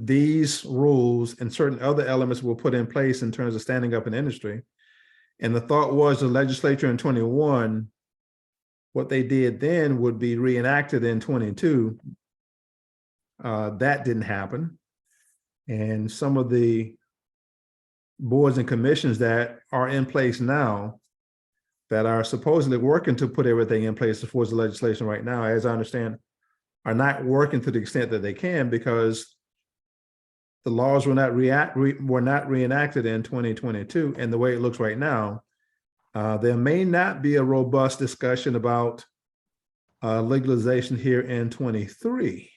these rules and certain other elements were put in place in terms of standing up an industry. And the thought was the legislature in 21, what they did then would be reenacted in 22. That didn't happen. And some of the boards and commissions that are in place now that are supposedly working to put everything in place towards the legislation right now, as I understand, are not working to the extent that they can because the laws were not reenacted in 2022. And the way it looks right now, there may not be a robust discussion about legalization here in 23.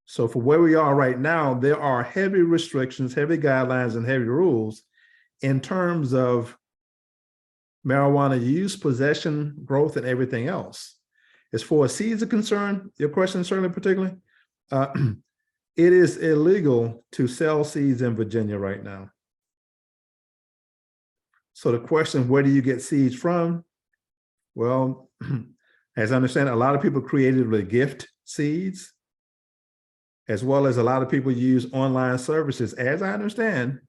So for where we are right now, there are heavy restrictions, heavy guidelines, and heavy rules in terms of marijuana use, possession, growth, and everything else. As far as seeds are concerned, your question certainly particularly, it is illegal to sell seeds in Virginia right now. So the question, where do you get seeds from? Well, as I understand, a lot of people creatively gift seeds, as well as a lot of people use online services, as I understand,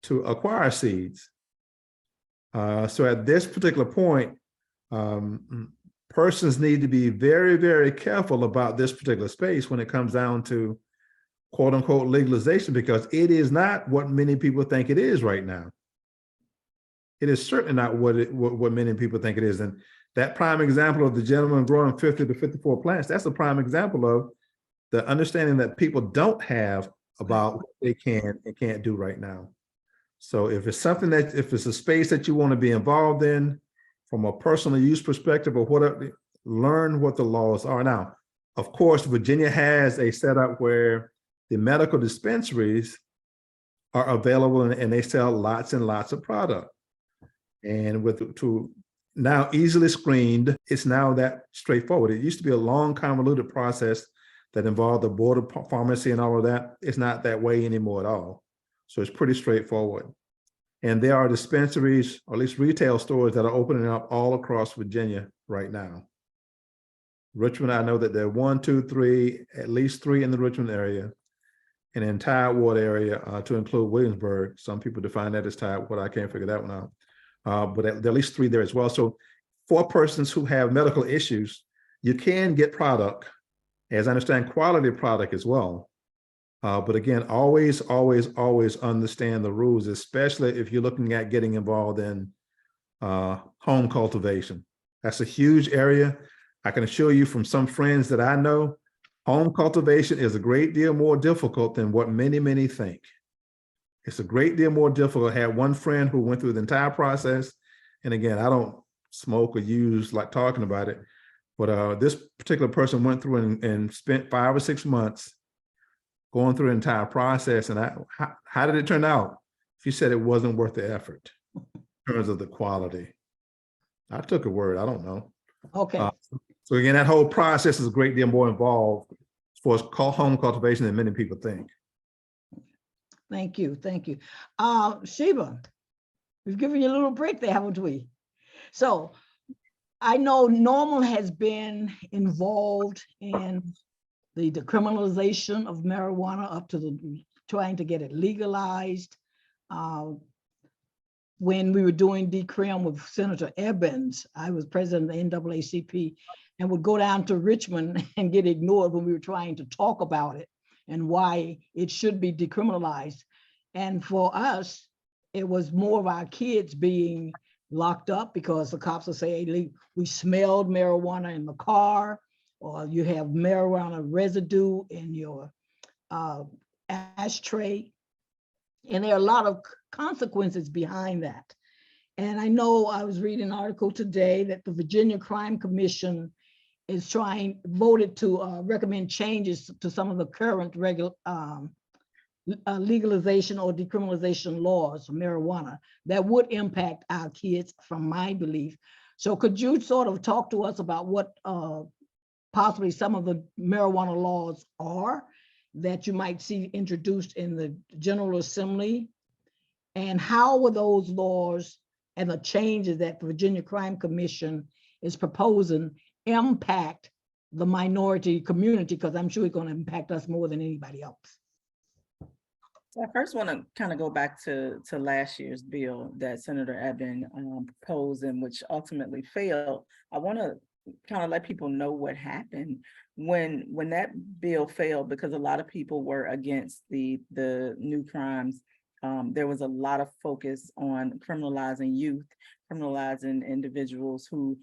to acquire seeds. So at this particular point, persons need to be very, very careful about this particular space when it comes down to quote unquote legalization, because it is not what many people think it is right now. It is certainly not what many people think it is. And that prime example of the gentleman growing 50 to 54 plants, that's a prime example of the understanding that people don't have about what they can and can't do right now. So if it's something that, if it's a space that you want to be involved in from a personal use perspective or whatever, learn what the laws are. Now, of course, Virginia has a setup where the medical dispensaries are available and they sell lots and lots of product. And to now easily screened, it's now that straightforward. It used to be a long, convoluted process that involved the board of pharmacy and all of that. It's not that way anymore at all. So it's pretty straightforward. And there are dispensaries, or at least retail stores, that are opening up all across Virginia right now. Richmond, I know that there are 1, 2, 3, at least 3 in the Richmond area, an entire ward area to include Williamsburg. Some people define that as Tidewater. I can't figure that one out. But there are at least 3 there as well. So for persons who have medical issues, you can get product, as I understand, quality product as well. But again, always, always, always understand the rules, especially if you're looking at getting involved in home cultivation. That's a huge area. I can assure you from some friends that I know, home cultivation is a great deal more difficult than what many, many think. It's a great deal more difficult. I had one friend who went through the entire process. And again, I don't smoke or use like talking about it, but this particular person went through and spent 5 or 6 months going through the entire process. And how did it turn out? She said it wasn't worth the effort in terms of the quality. I took a word, I don't know. Okay. So again, that whole process is a great deal more involved as far as home cultivation than many people think. Thank you. Thank you. Sheba, we've given you a little break there, haven't we? So I know NORML has been involved in the decriminalization of marijuana up to the trying to get it legalized. When we were doing decrim with Senator Evans, I was president of the NAACP and would go down to Richmond and get ignored when we were trying to talk about it and why it should be decriminalized. And for us, it was more of our kids being locked up because the cops will say, hey, we smelled marijuana in the car, or you have marijuana residue in your ashtray. And there are a lot of consequences behind that. And I know I was reading an article today that the Virginia Crime Commission is voted to recommend changes to some of the current legalization or decriminalization laws for marijuana that would impact our kids, from my belief. So could you sort of talk to us about what possibly some of the marijuana laws are that you might see introduced in the General Assembly, and how will those laws and the changes that the Virginia Crime Commission is proposing impact the minority community? Because I'm sure it's going to impact us more than anybody else. So I first want to kind of go back to last year's bill that Senator Eben proposed, and which ultimately failed. I want to kind of let people know what happened when that bill failed, because a lot of people were against the new crimes. There was a lot of focus on criminalizing youth, criminalizing individuals who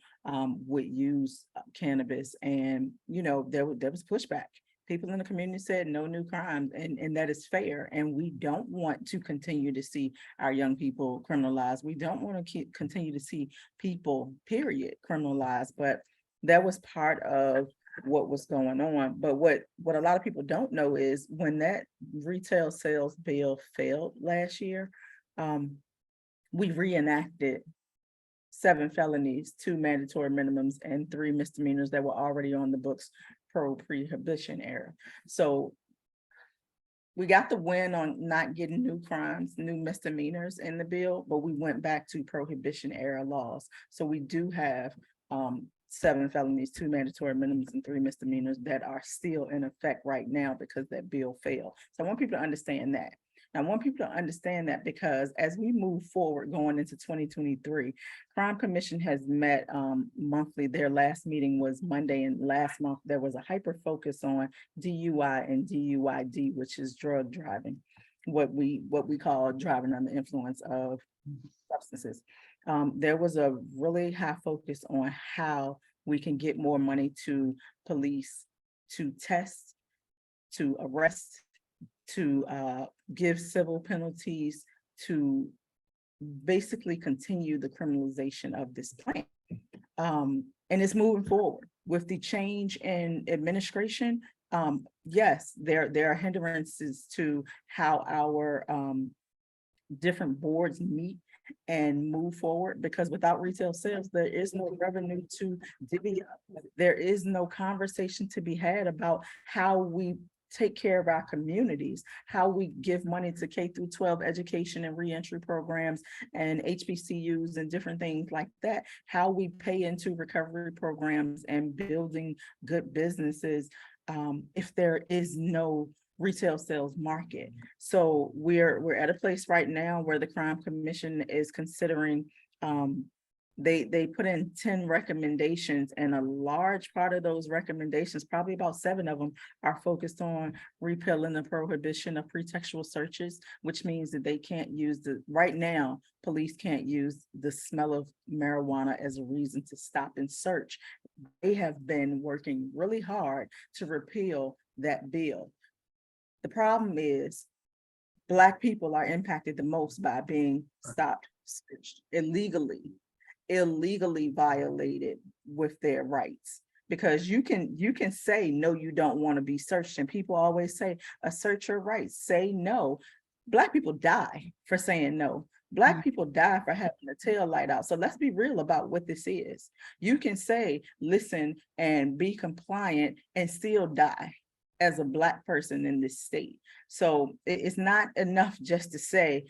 would use cannabis, and there was pushback. People in the community said no new crimes, and that is fair. And we don't want to continue to see our young people criminalized. We don't want to continue to see people, period, criminalized. But that was part of what was going on. But what a lot of people don't know is when that retail sales bill failed last year, we reenacted 7 felonies, 2 mandatory minimums, and 3 misdemeanors that were already on the books pro-prohibition era. So we got the win on not getting new crimes, new misdemeanors in the bill, but we went back to prohibition era laws. So we do have 7 felonies, 2 mandatory minimums, and 3 misdemeanors that are still in effect right now because that bill failed. So I want people to understand that. I want people to understand that because as we move forward going into 2023, Crime Commission has met monthly. Their last meeting was Monday, and last month there was a hyper focus on DUI and DUID, which is drug driving, what we call driving under the influence of substances. There was a really high focus on how we can get more money to police to test, to arrest, to give civil penalties, to basically continue the criminalization of this plan. And it's moving forward with the change in administration. Yes, there are hindrances to how our different boards meet and move forward, because without retail sales, there is no revenue to divvy up. There is no conversation to be had about how we take care of our communities, how we give money to K-12 education and reentry programs and HBCUs and different things like that, how we pay into recovery programs and building good businesses if there is no retail sales market. So we're at a place right now where the Crime Commission is considering they put in 10 recommendations, and a large part of those recommendations, probably about 7 of them, are focused on repealing the prohibition of pretextual searches, which means that they can't use right now, police can't use the smell of marijuana as a reason to stop and search. They have been working really hard to repeal that bill. The problem is Black people are impacted the most by being stopped, searched, illegally violated with their rights, because you can say no, you don't want to be searched, and people always say assert your rights, say no. Black people die for saying no. Black people die for having the tail light out. So let's be real about what this is. You can say listen and be compliant and still die as a Black person in this state. So it's not enough just to say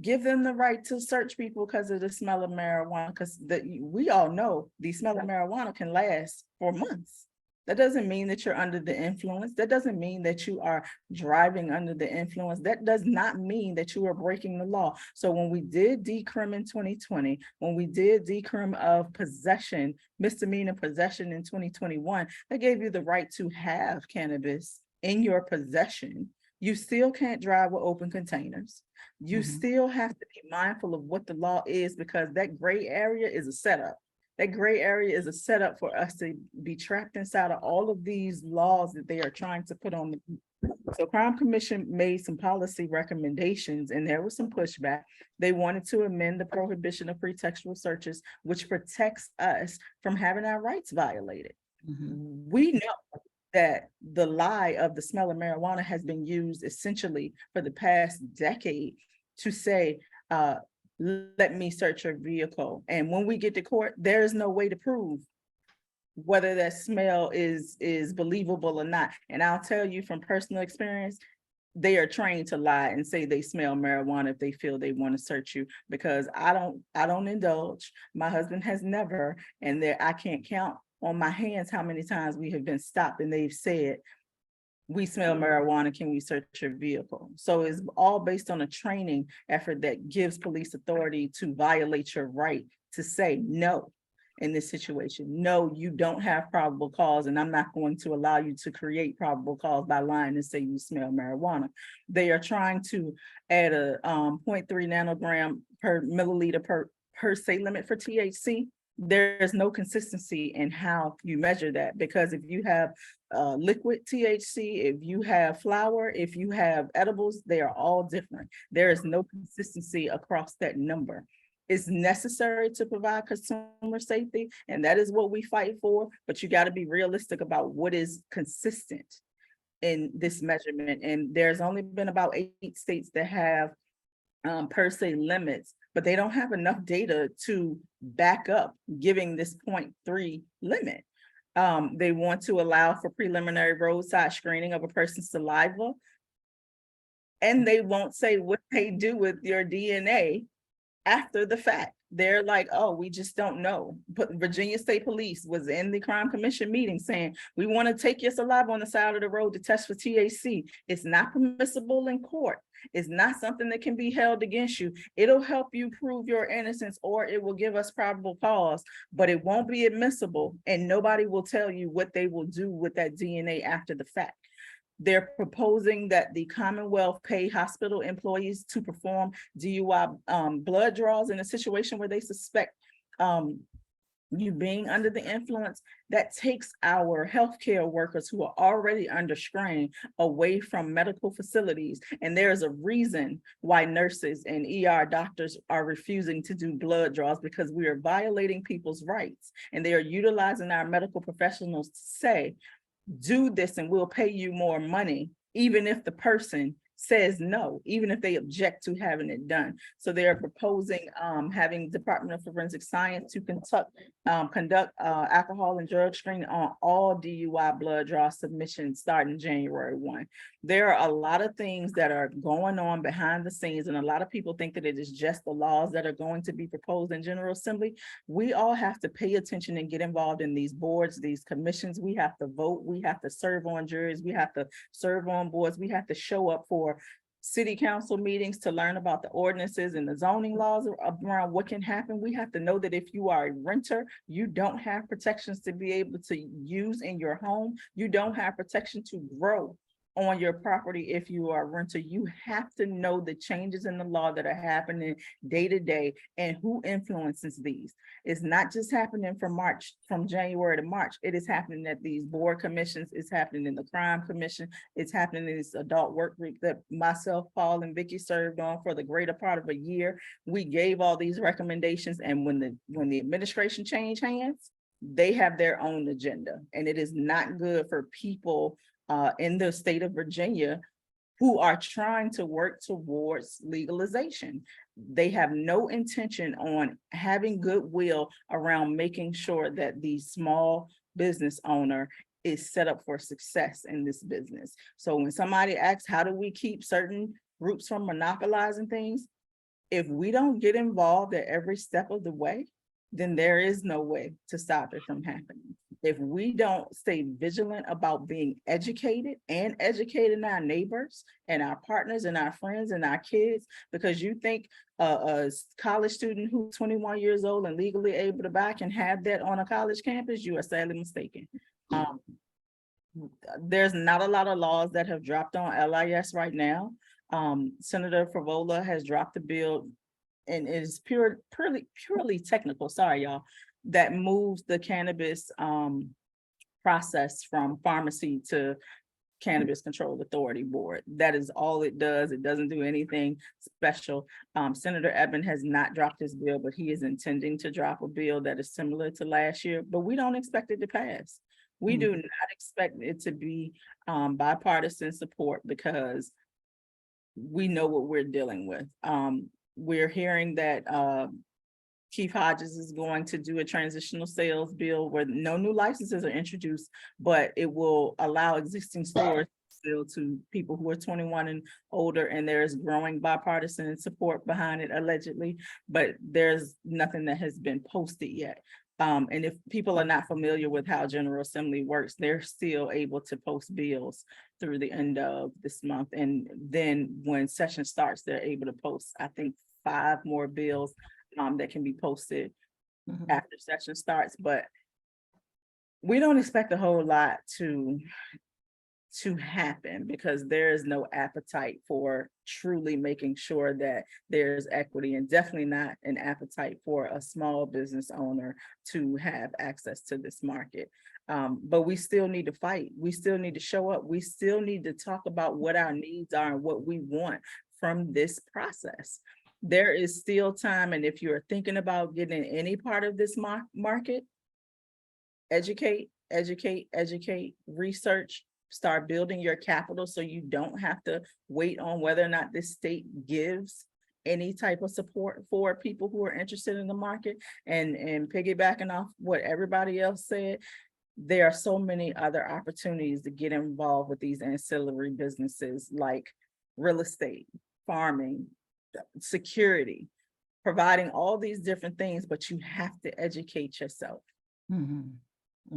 give them the right to search people because of the smell of marijuana, because we all know the smell of marijuana can last for months. That doesn't mean that you're under the influence. That doesn't mean that you are driving under the influence. That does not mean that you are breaking the law. So when we did decrim in 2020, when we did decrim of possession, misdemeanor possession in 2021, that gave you the right to have cannabis in your possession. You still can't drive with open containers. You still have to be mindful of what the law is, because that gray area is a setup. That gray area is a setup for us to be trapped inside of all of these laws that they are trying to put on the. So Crime Commission made some policy recommendations, and there was some pushback. They wanted to amend the prohibition of pretextual searches, which protects us from having our rights violated. We know that the lie of the smell of marijuana has been used essentially for the past decade to say, let me search your vehicle. And when we get to court, there is no way to prove whether that smell is believable or not. And I'll tell you from personal experience, they are trained to lie and say they smell marijuana if they feel they want to search you, because I don't indulge. My husband has never, and I can't count on my hands how many times we have been stopped and they've said, we smell marijuana, can we search your vehicle? So it's all based on a training effort that gives police authority to violate your right to say no in this situation. No, you don't have probable cause, and I'm not going to allow you to create probable cause by lying and say you smell marijuana. They are trying to add a 0.3 nanogram per milliliter per se limit for THC. There's no consistency in how you measure that, because if you have liquid THC, if you have flour, if you have edibles, they are all different. There is no consistency across that number. is necessary to provide consumer safety, and that is what we fight for. But you got to be realistic about what is consistent in this measurement. And there's only been about 8 states that have per se limits, but they don't have enough data to back up giving this 0.3 limit. They want to allow for preliminary roadside screening of a person's saliva, and they won't say what they do with your DNA after the fact. They're like, oh, we just don't know. But Virginia State Police was in the Crime Commission meeting saying, we want to take your saliva on the side of the road to test for THC. It's not permissible in court. It's not something that can be held against you. It'll help you prove your innocence, or it will give us probable cause, but it won't be admissible, and nobody will tell you what they will do with that DNA after the fact. They're proposing that the Commonwealth pay hospital employees to perform DUI blood draws in a situation where they suspect you being under the influence. That takes our healthcare workers who are already under strain away from medical facilities. And there's a reason why nurses and ER doctors are refusing to do blood draws, because we are violating people's rights. And they are utilizing our medical professionals to say, do this and we'll pay you more money, even if the person says no, even if they object to having it done. So they are proposing having Department of Forensic Science to conduct alcohol and drug screening on all DUI blood draw submissions starting January 1. There are a lot of things that are going on behind the scenes, and a lot of people think that it is just the laws that are going to be proposed in General Assembly. We all have to pay attention and get involved in these boards, these commissions. We have to vote. We have to serve on juries. We have to serve on boards. We have to show up for city council meetings to learn about the ordinances and the zoning laws around what can happen. We have to know that if you are a renter, you don't have protections to be able to use in your home. You don't have protection to grow on your property if you are a renter. You have to know the changes in the law that are happening day to day and who influences these. It's not just happening from January to March. It is happening at these board commissions. It's happening in the Crime Commission. It's happening in this adult work group that myself, Paul, and Vicky served on for the greater part of a year. We gave all these recommendations, and when the administration changed hands, they have their own agenda, and it is not good for people in the state of Virginia who are trying to work towards legalization. They have no intention on having goodwill around making sure that the small business owner is set up for success in this business. So when somebody asks, how do we keep certain groups from monopolizing things? If we don't get involved at every step of the way, then there is no way to stop it from happening. If we don't stay vigilant about being educated and educating our neighbors and our partners and our friends and our kids, because you think a college student who's 21 years old and legally able to buy can have that on a college campus, you are sadly mistaken. There's not a lot of laws that have dropped on LIS right now. Senator Favola has dropped a bill, and it is purely technical, sorry y'all, that moves the cannabis process from pharmacy to Cannabis Control Authority Board. That is all it does. It doesn't do anything special. Senator Eben has not dropped his bill, but he is intending to drop a bill that is similar to last year, but we don't expect it to pass. We do not expect it to be bipartisan support, because we know what we're dealing with. We're hearing that Chief Hodges is going to do a transitional sales bill where no new licenses are introduced, but it will allow existing stores still to people who are 21 and older, and there's growing bipartisan support behind it allegedly, but there's nothing that has been posted yet. And if people are not familiar with how General Assembly works, they're still able to post bills through the end of this month. And then when session starts, they're able to post, I think, 5 more bills that can be posted after session starts. But we don't expect a whole lot to happen, because there is no appetite for truly making sure that there's equity, and definitely not an appetite for a small business owner to have access to this market. But we still need to fight. We still need to show up. We still need to talk about what our needs are and what we want from this process. there is still time. And if you're thinking about getting in any part of this market, educate, research, start building your capital so you don't have to wait on whether or not this state gives any type of support for people who are interested in the market. And piggybacking off what everybody else said, there are so many other opportunities to get involved with these ancillary businesses like real estate, farming, security, providing all these different things, but you have to educate yourself. Mhm.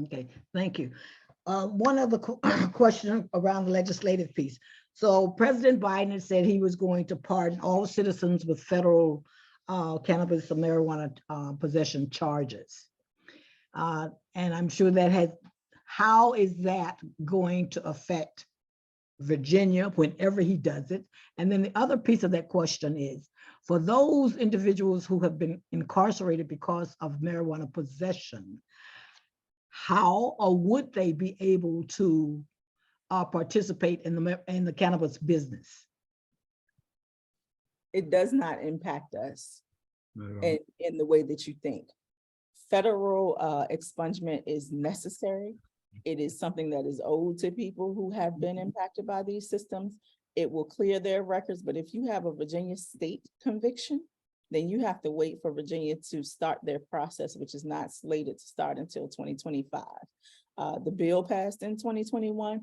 Okay, thank you. One other question around the legislative piece. So President Biden has said he was going to pardon all citizens with federal cannabis or marijuana possession charges. And I'm sure that how is that going to affect Virginia whenever he does it? And then the other piece of that question is, for those individuals who have been incarcerated because of marijuana possession, how or would they be able to participate in the cannabis business? It does not impact us Not at all. in the way that you think. Federal expungement is necessary. It is something that is owed to people who have been impacted by these systems. It will clear their records, but if you have a Virginia state conviction, then you have to wait for Virginia to start their process, which is not slated to start until 2025. The bill passed in 2021.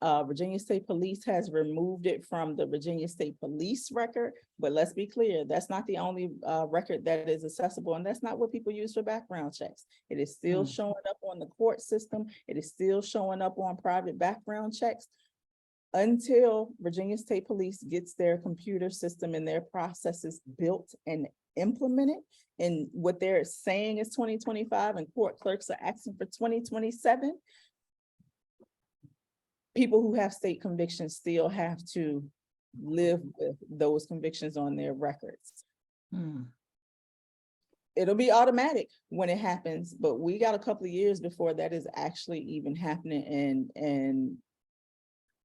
Virginia State Police has removed it from the Virginia State Police record, but let's be clear, that's not the only record that is accessible, and that's not what people use for background checks. It is still showing up on the court system. It is still showing up on private background checks. Until Virginia State Police gets their computer system and their processes built and implemented, and what they're saying is 2025 and court clerks are asking for 2027, people who have state convictions still have to live with those convictions on their records. It'll be automatic when it happens, but we got a couple of years before that is actually even happening. And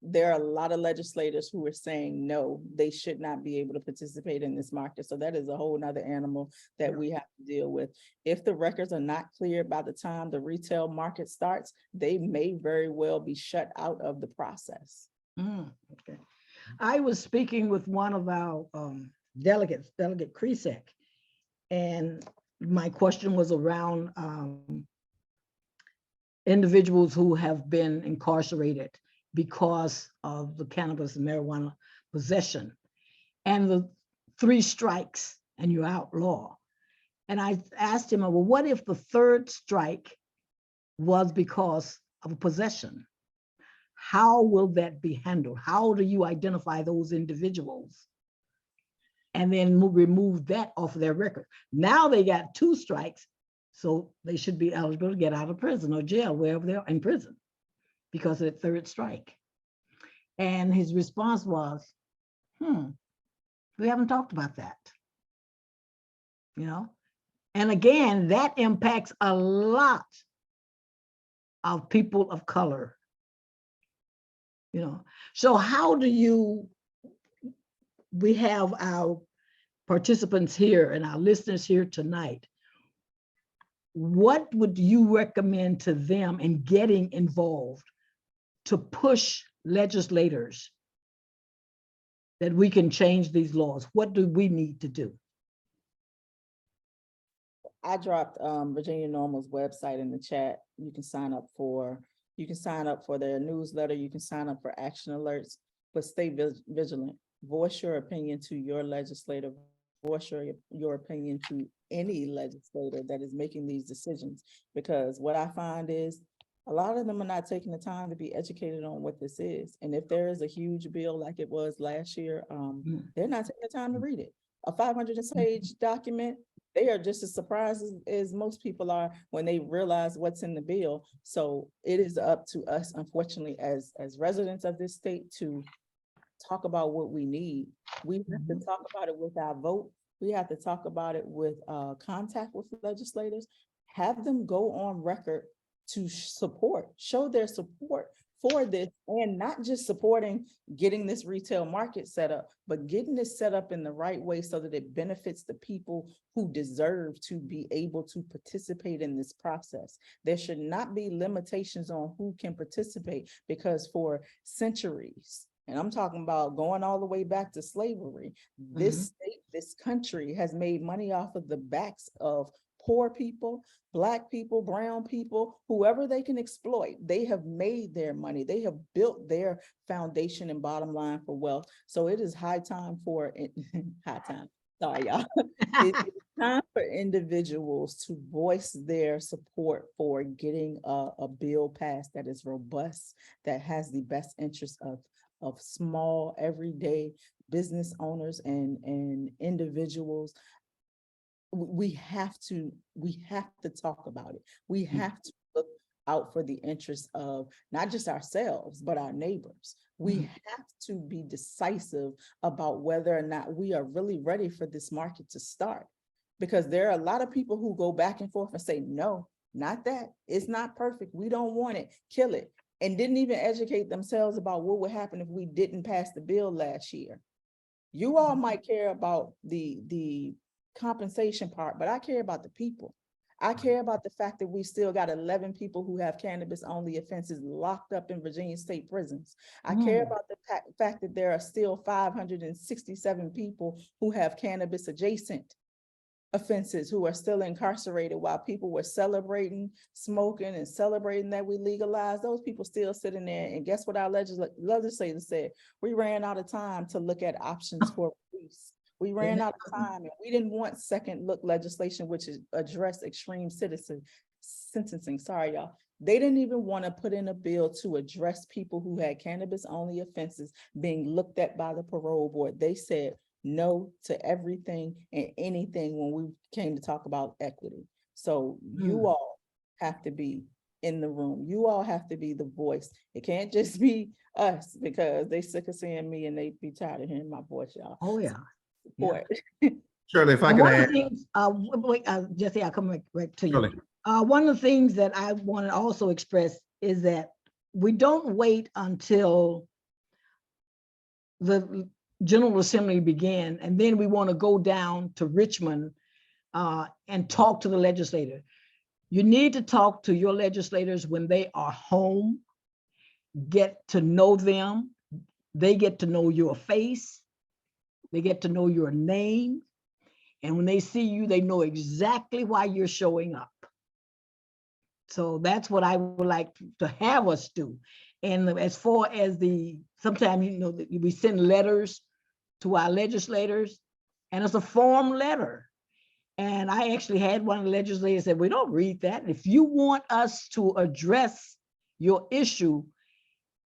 there are a lot of legislators who are saying, no, they should not be able to participate in this market. So that is a whole nother animal that we have to deal with. If the records are not clear by the time the retail market starts, they may very well be shut out of the process. Okay. I was speaking with one of our delegates, Delegate Kresek, and my question was around individuals who have been incarcerated because of the cannabis and marijuana possession and the 3 strikes and you're outlaw. And I asked him, well, what if the 3rd strike was because of possession? How will that be handled? How do you identify those individuals and then remove that off of their record? Now they got 2 strikes, so they should be eligible to get out of prison or jail, wherever they're in prison, because of the 3rd strike. And his response was, we haven't talked about that. You know, and again, that impacts a lot of people of color. You know, so how do we have our participants here and our listeners here tonight, what would you recommend to them in getting involved to push legislators that we can change these laws? What do we need to do? I dropped Virginia NORML's website in the chat. You can sign up for their newsletter. You can sign up for action alerts, but stay vigilant. Voice your opinion to your legislator. Voice your opinion to any legislator that is making these decisions, because what I find is a lot of them are not taking the time to be educated on what this is. And if there is a huge bill like it was last year, they're not taking the time to read it. A 500-page document, they are just as surprised as most people are when they realize what's in the bill. So it is up to us, unfortunately, as residents of this state, to talk about what we need. We have to talk about it with our vote. We have to talk about it with contact with legislators, have them go on record to show their support for this, and not just supporting getting this retail market set up, but getting it set up in the right way so that it benefits the people who deserve to be able to participate in this process. There should not be limitations on who can participate, because for centuries, and I'm talking about going all the way back to slavery, this state, this country has made money off of the backs of poor people, Black people, brown people, whoever they can exploit. They have made their money. They have built their foundation and bottom line for wealth. So it is high time for high time. Sorry, y'all. It's time for individuals to voice their support for getting a bill passed that is robust, that has the best interest of small, everyday business owners and individuals. We have to talk about it. We have to look out for the interests of not just ourselves, but our neighbors. We have to be decisive about whether or not we are really ready for this market to start. Because there are a lot of people who go back and forth and say, no, not that. It's not perfect. We don't want it. Kill it. And didn't even educate themselves about what would happen if we didn't pass the bill last year. You all might care about the compensation part, but I care about the people. I care about the fact that we still got 11 people who have cannabis only offenses locked up in Virginia state prisons. I care about the fact that there are still 567 people who have cannabis adjacent offenses who are still incarcerated while people were celebrating, smoking and celebrating that we legalized. Those people still sitting there. And guess what our legislators said? We ran out of time to look at options for release. We ran out of time, and we didn't want second look legislation, which is address extreme sentencing. Sorry, y'all. They didn't even want to put in a bill to address people who had cannabis only offenses being looked at by the parole board. They said no to everything and anything when we came to talk about equity. So you all have to be in the room. You all have to be the voice. It can't just be us, because they sick of seeing me and they be tired of hearing my voice, y'all. Oh, yeah. Support. Shirley, if I And can one of the add, things, Jesse, I'll come back to you. Shirley, One of the things that I want to also express is that we don't wait until the General Assembly began, and then we want to go down to Richmond and talk to the legislator. You need to talk to your legislators when they are home, get to know them. They get to know your face. They get to know your name. And when they see you, they know exactly why you're showing up. So that's what I would like to have us do. And as far as sometimes, we send letters to our legislators, and it's a form letter. And I actually had one of the legislators say, we don't read that. If you want us to address your issue,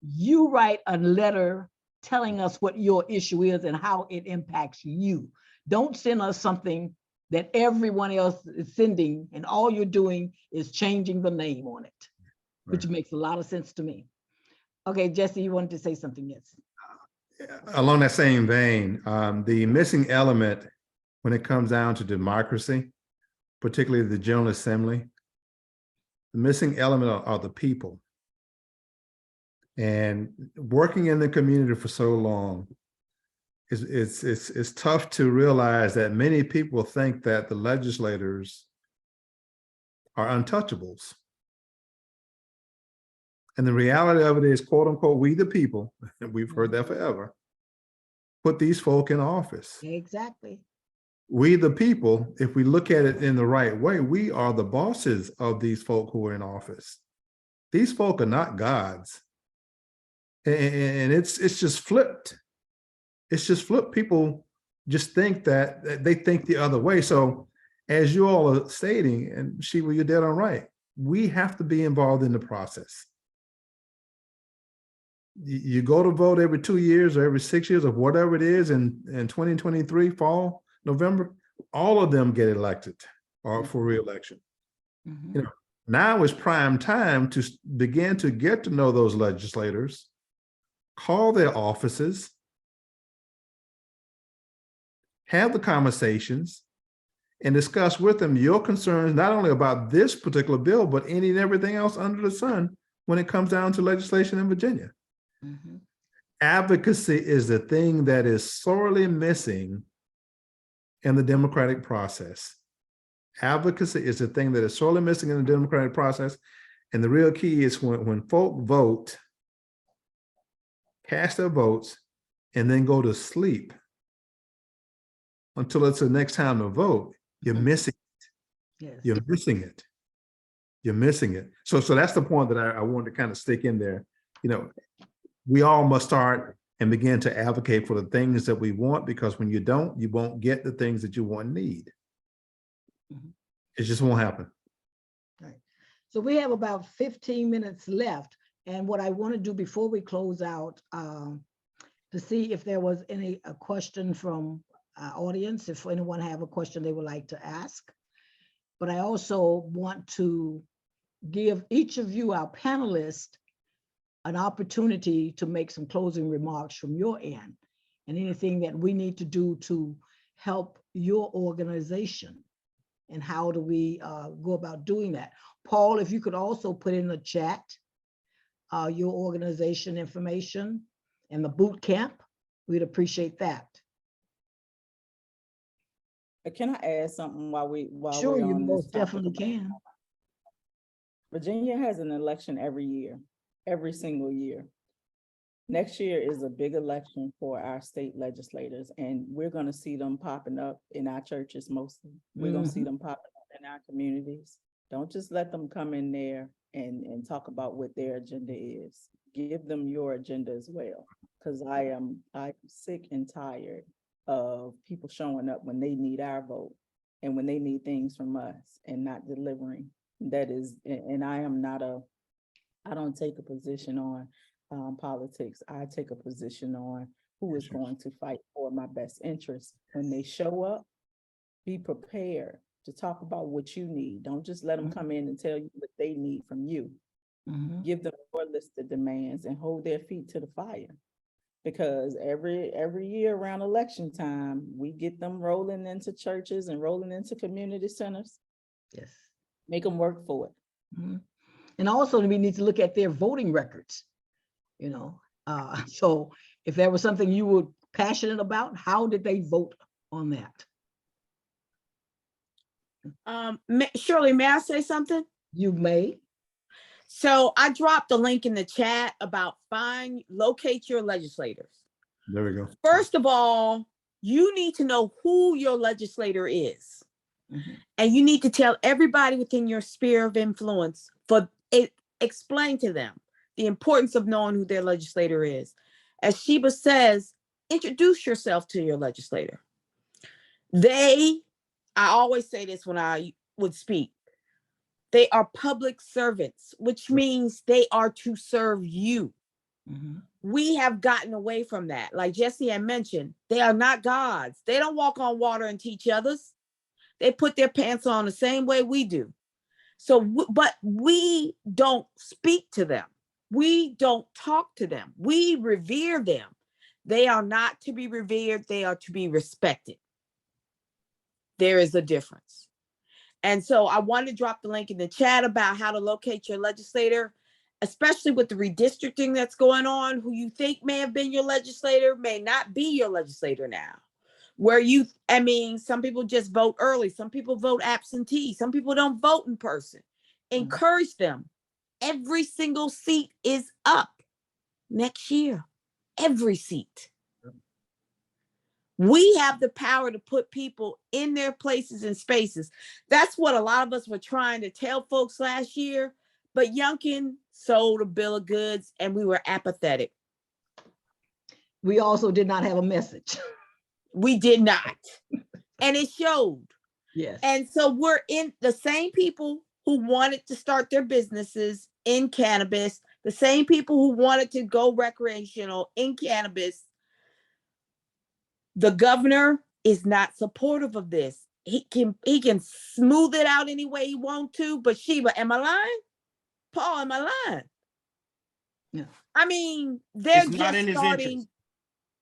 you write a letter telling us what your issue is and how it impacts you. Don't send us something that everyone else is sending, and all you're doing is changing the name on it, which makes a lot of sense to me. Okay, Jesse, you wanted to say something, yes? along that same vein, the missing element when it comes down to democracy, particularly the General Assembly, the missing element are the people. And working in the community for so long, it's tough to realize that many people think that the legislators are untouchables. And the reality of it is, quote unquote, we the people, and we've heard that forever, put these folk in office. Exactly. We the people, if we look at it in the right way, we are the bosses of these folk who are in office. These folk are not gods. And it's just flipped. It's just flipped. People just think that they think the other way. So as you all are stating, and Sheba, you're dead on right, we have to be involved in the process. You go to vote every 2 years or every 6 years or whatever it is in 2023, fall, November, all of them get elected or for re-election. Mm-hmm. You know, now is prime time to begin to get to know those legislators, call their offices, have the conversations, and discuss with them your concerns, not only about this particular bill, but any and everything else under the sun when it comes down to legislation in Virginia. Mhm. Advocacy is the thing that is sorely missing in the democratic process. Advocacy is the thing that is sorely missing in the democratic process. And the real key is when folk vote, cast their votes, and then go to sleep until it's the next time to vote, you're missing it. Yes. You're missing it. You're missing it. So that's the point that I wanted to kind of stick in there. You know, we all must start and begin to advocate for the things that we want, because when you don't, you won't get the things that you want and need. Mhm. It just won't happen. Right. So we have about 15 minutes left. And what I want to do before we close out, to see if there was any a question from our audience, if anyone have a question they would like to ask. But I also want to give each of you, our panelists, an opportunity to make some closing remarks from your end and anything that we need to do to help your organization. And how do we go about doing that? Paul, if you could also put in the chat your organization information and the boot camp, we'd appreciate that. Can I add something while Sure, we're you on this most topic? definitely can. Virginia has an election every year, every single year. Next year is a big election for our state legislators, and we're going to see them popping up in our churches mostly. We're going to see them popping up in our communities. Don't just let them come in there and talk about what their agenda is. Give them your agenda as well, because I'm sick and tired of people showing up when they need our vote and when they need things from us and not delivering. That is, and I don't take a position on politics. I take a position on who is going to fight for my best interest. When they show up, be prepared to talk about what you need. Don't just let them come in and tell you what they need from you. Give them your list of demands and hold their feet to the fire. Because every year around election time, we get them rolling into churches and rolling into community centers. Yes. Make them work for it. And also we need to look at their voting records, you know. So if there was something you were passionate about, how did they vote on that? Shirley, may I say something? You may. So I dropped a link in the chat about locate your legislators. There we go. First of all, you need to know who your legislator is. And you need to tell everybody within your sphere of influence explain to them the importance of knowing who their legislator is. As Sheba says, introduce yourself to your legislator. I always say this when I would speak, they are public servants, which means they are to serve you. We have gotten away from that. Like Jesse had mentioned, they are not gods. They don't walk on water and teach others. They put their pants on the same way we do. So, but we don't speak to them. We don't talk to them. We revere them. They are not to be revered. They are to be respected. There is a difference. And so I want to drop the link in the chat about how to locate your legislator, especially with the redistricting that's going on. Who you think may have been your legislator may not be your legislator now. Some people just vote early. Some people vote absentee. Some people don't vote in person. Encourage them. Every single seat is up next year. Every seat. We have the power to put people in their places and spaces. That's what a lot of us were trying to tell folks last year, but Youngkin sold a bill of goods and we were apathetic. We also did not have a message. We did not. And it showed. Yes. And so we're in the same people who wanted to start their businesses in cannabis, the same people who wanted to go recreational in cannabis. The governor is not supportive of this. He can smooth it out any way he wants to, but Sheba, am I lying? Paul, am I lying? Yeah. I mean, they're It's not in his interest.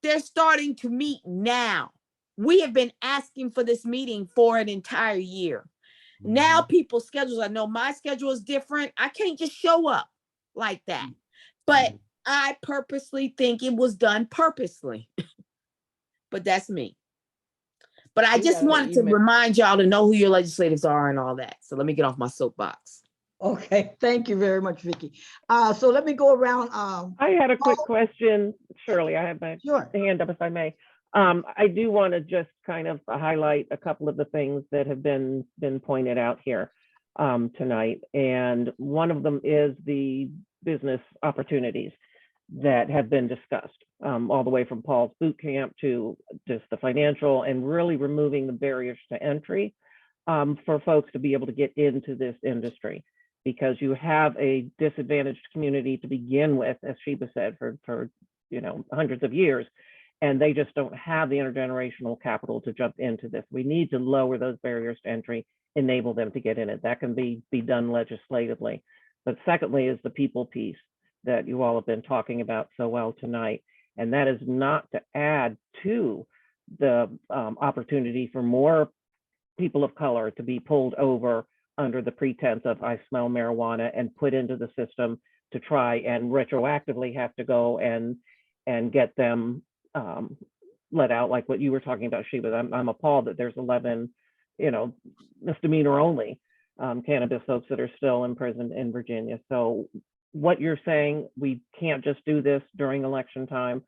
They're starting to meet now. We have been asking for this meeting for an entire year. Now people's schedules, I know my schedule is different. I can't just show up like that. But I purposely think it was done purposely. But that's me. But I just wanted to remind y'all to know who your legislators are and all that. So let me get off my soapbox. Okay, thank you very much, Vicky. So let me go around. I had a quick question, Shirley. I have my Sure. hand up if I may. I do want to just kind of highlight a couple of the things that have been pointed out here tonight. And one of them is the business opportunities that have been discussed, all the way from Paul's boot camp to just the financial and really removing the barriers to entry for folks to be able to get into this industry, because you have a disadvantaged community to begin with, as Sheba said, for hundreds of years, and they just don't have the intergenerational capital to jump into this. We need to lower those barriers to entry, enable them to get in it. That can be done legislatively. But secondly is the people piece that you all have been talking about so well tonight. And that is not to add to the opportunity for more people of color to be pulled over under the pretense of I smell marijuana and put into the system to try and retroactively have to go and get them let out, like what you were talking about, Sheba. I'm appalled that there's 11, misdemeanor only cannabis folks that are still in prison in Virginia. So what you're saying, we can't just do this during election time,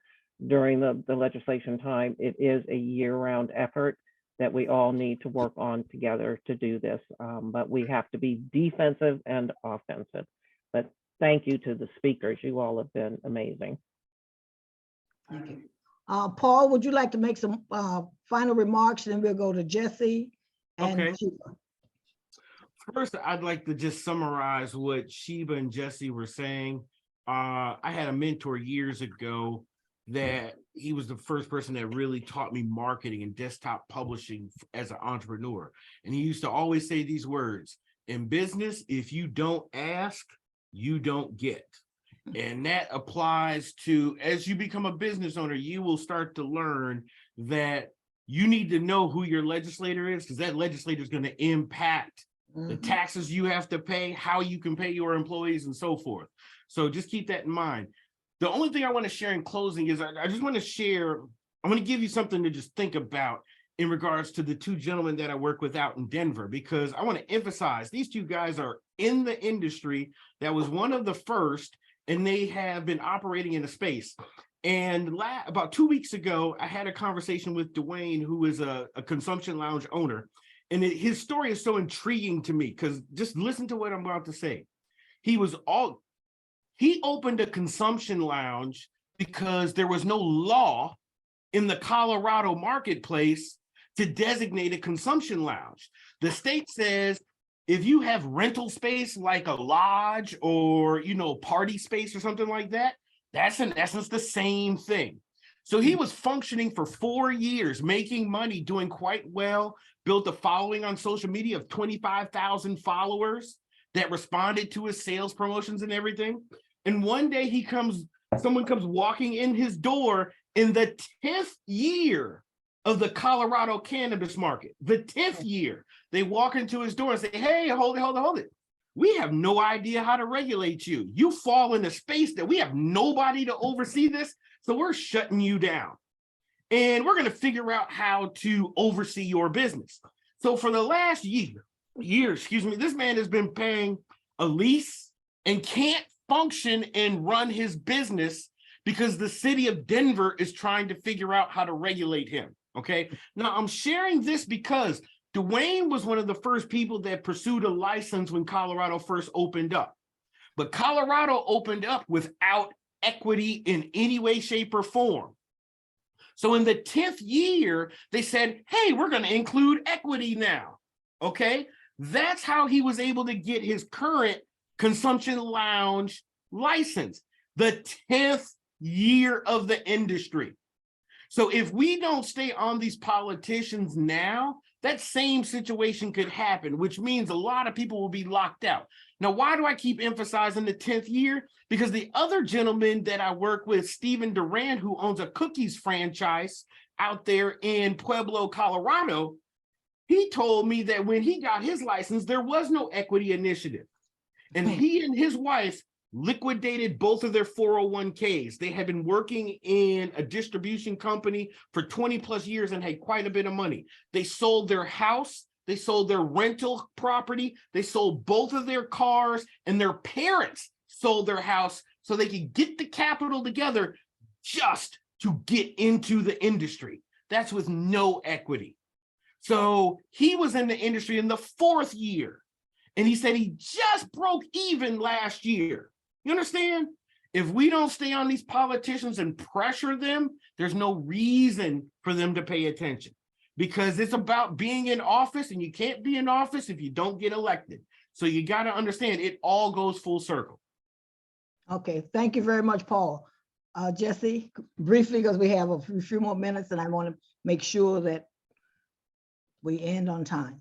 during the legislation time. It is a year-round effort that we all need to work on together to do this. But we have to be defensive and offensive. But thank you to the speakers. You all have been amazing. Thank you. Paul, would you like to make some final remarks? Then we'll go to Jesse and Okay. Sheba. First, I'd like to just summarize what Sheba and Jesse were saying. I had a mentor years ago that he was the first person that really taught me marketing and desktop publishing as an entrepreneur. And he used to always say these words: in business, if you don't ask, you don't get. And that applies to, as you become a business owner, you will start to learn that you need to know who your legislator is, because that legislator is going to impact the taxes you have to pay, how you can pay your employees, and so forth. So just keep that in mind. The only thing I want to share in closing is I just want to share, I want to give you something to just think about in regards to the two gentlemen that I work with out in Denver, because I want to emphasize these two guys are in the industry that was one of the first, and they have been operating in a space. And about 2 weeks ago, I had a conversation with Dwayne, who is a consumption lounge owner. And his story is so intriguing to me, because just listen to what I'm about to say. He opened a consumption lounge because there was no law in the Colorado marketplace to designate a consumption lounge. The state says if you have rental space like a lodge or, party space or something like that, that's in essence the same thing. So he was functioning for 4 years, making money, doing quite well, built a following on social media of 25,000 followers that responded to his sales promotions and everything. And one day someone comes walking in his door in the 10th year of the Colorado cannabis market. The 10th year, they walk into his door and say, hey, hold it. We have no idea how to regulate you. You fall in a space that we have nobody to oversee this, so we're shutting you down. And we're going to figure out how to oversee your business. So for the last year, this man has been paying a lease and can't function and run his business because the city of Denver is trying to figure out how to regulate him. Okay. Now I'm sharing this because Dwayne was one of the first people that pursued a license when Colorado first opened up. But Colorado opened up without equity in any way, shape, or form. So in the 10th year, they said, hey, we're going to include equity now. Okay. That's how he was able to get his current consumption lounge license, the 10th year of the industry. So if we don't stay on these politicians now, that same situation could happen, which means a lot of people will be locked out. Now, why do I keep emphasizing the 10th year? Because the other gentleman that I work with, Stephen Durant, who owns a cookies franchise out there in Pueblo, Colorado, he told me that when he got his license, there was no equity initiative. And he and his wife liquidated both of their 401ks. They had been working in a distribution company for 20 plus years and had quite a bit of money. They sold their house, they sold their rental property, they sold both of their cars, and their parents sold their house so they could get the capital together just to get into the industry. That's with no equity. So he was in the industry in the 4th year, and he said he just broke even last year. You understand? If we don't stay on these politicians and pressure them, there's no reason for them to pay attention, because it's about being in office, and you can't be in office if you don't get elected. So you got to understand it all goes full circle. Okay, thank you very much, Paul. Jesse, briefly, because we have a few more minutes and I want to make sure that we end on time.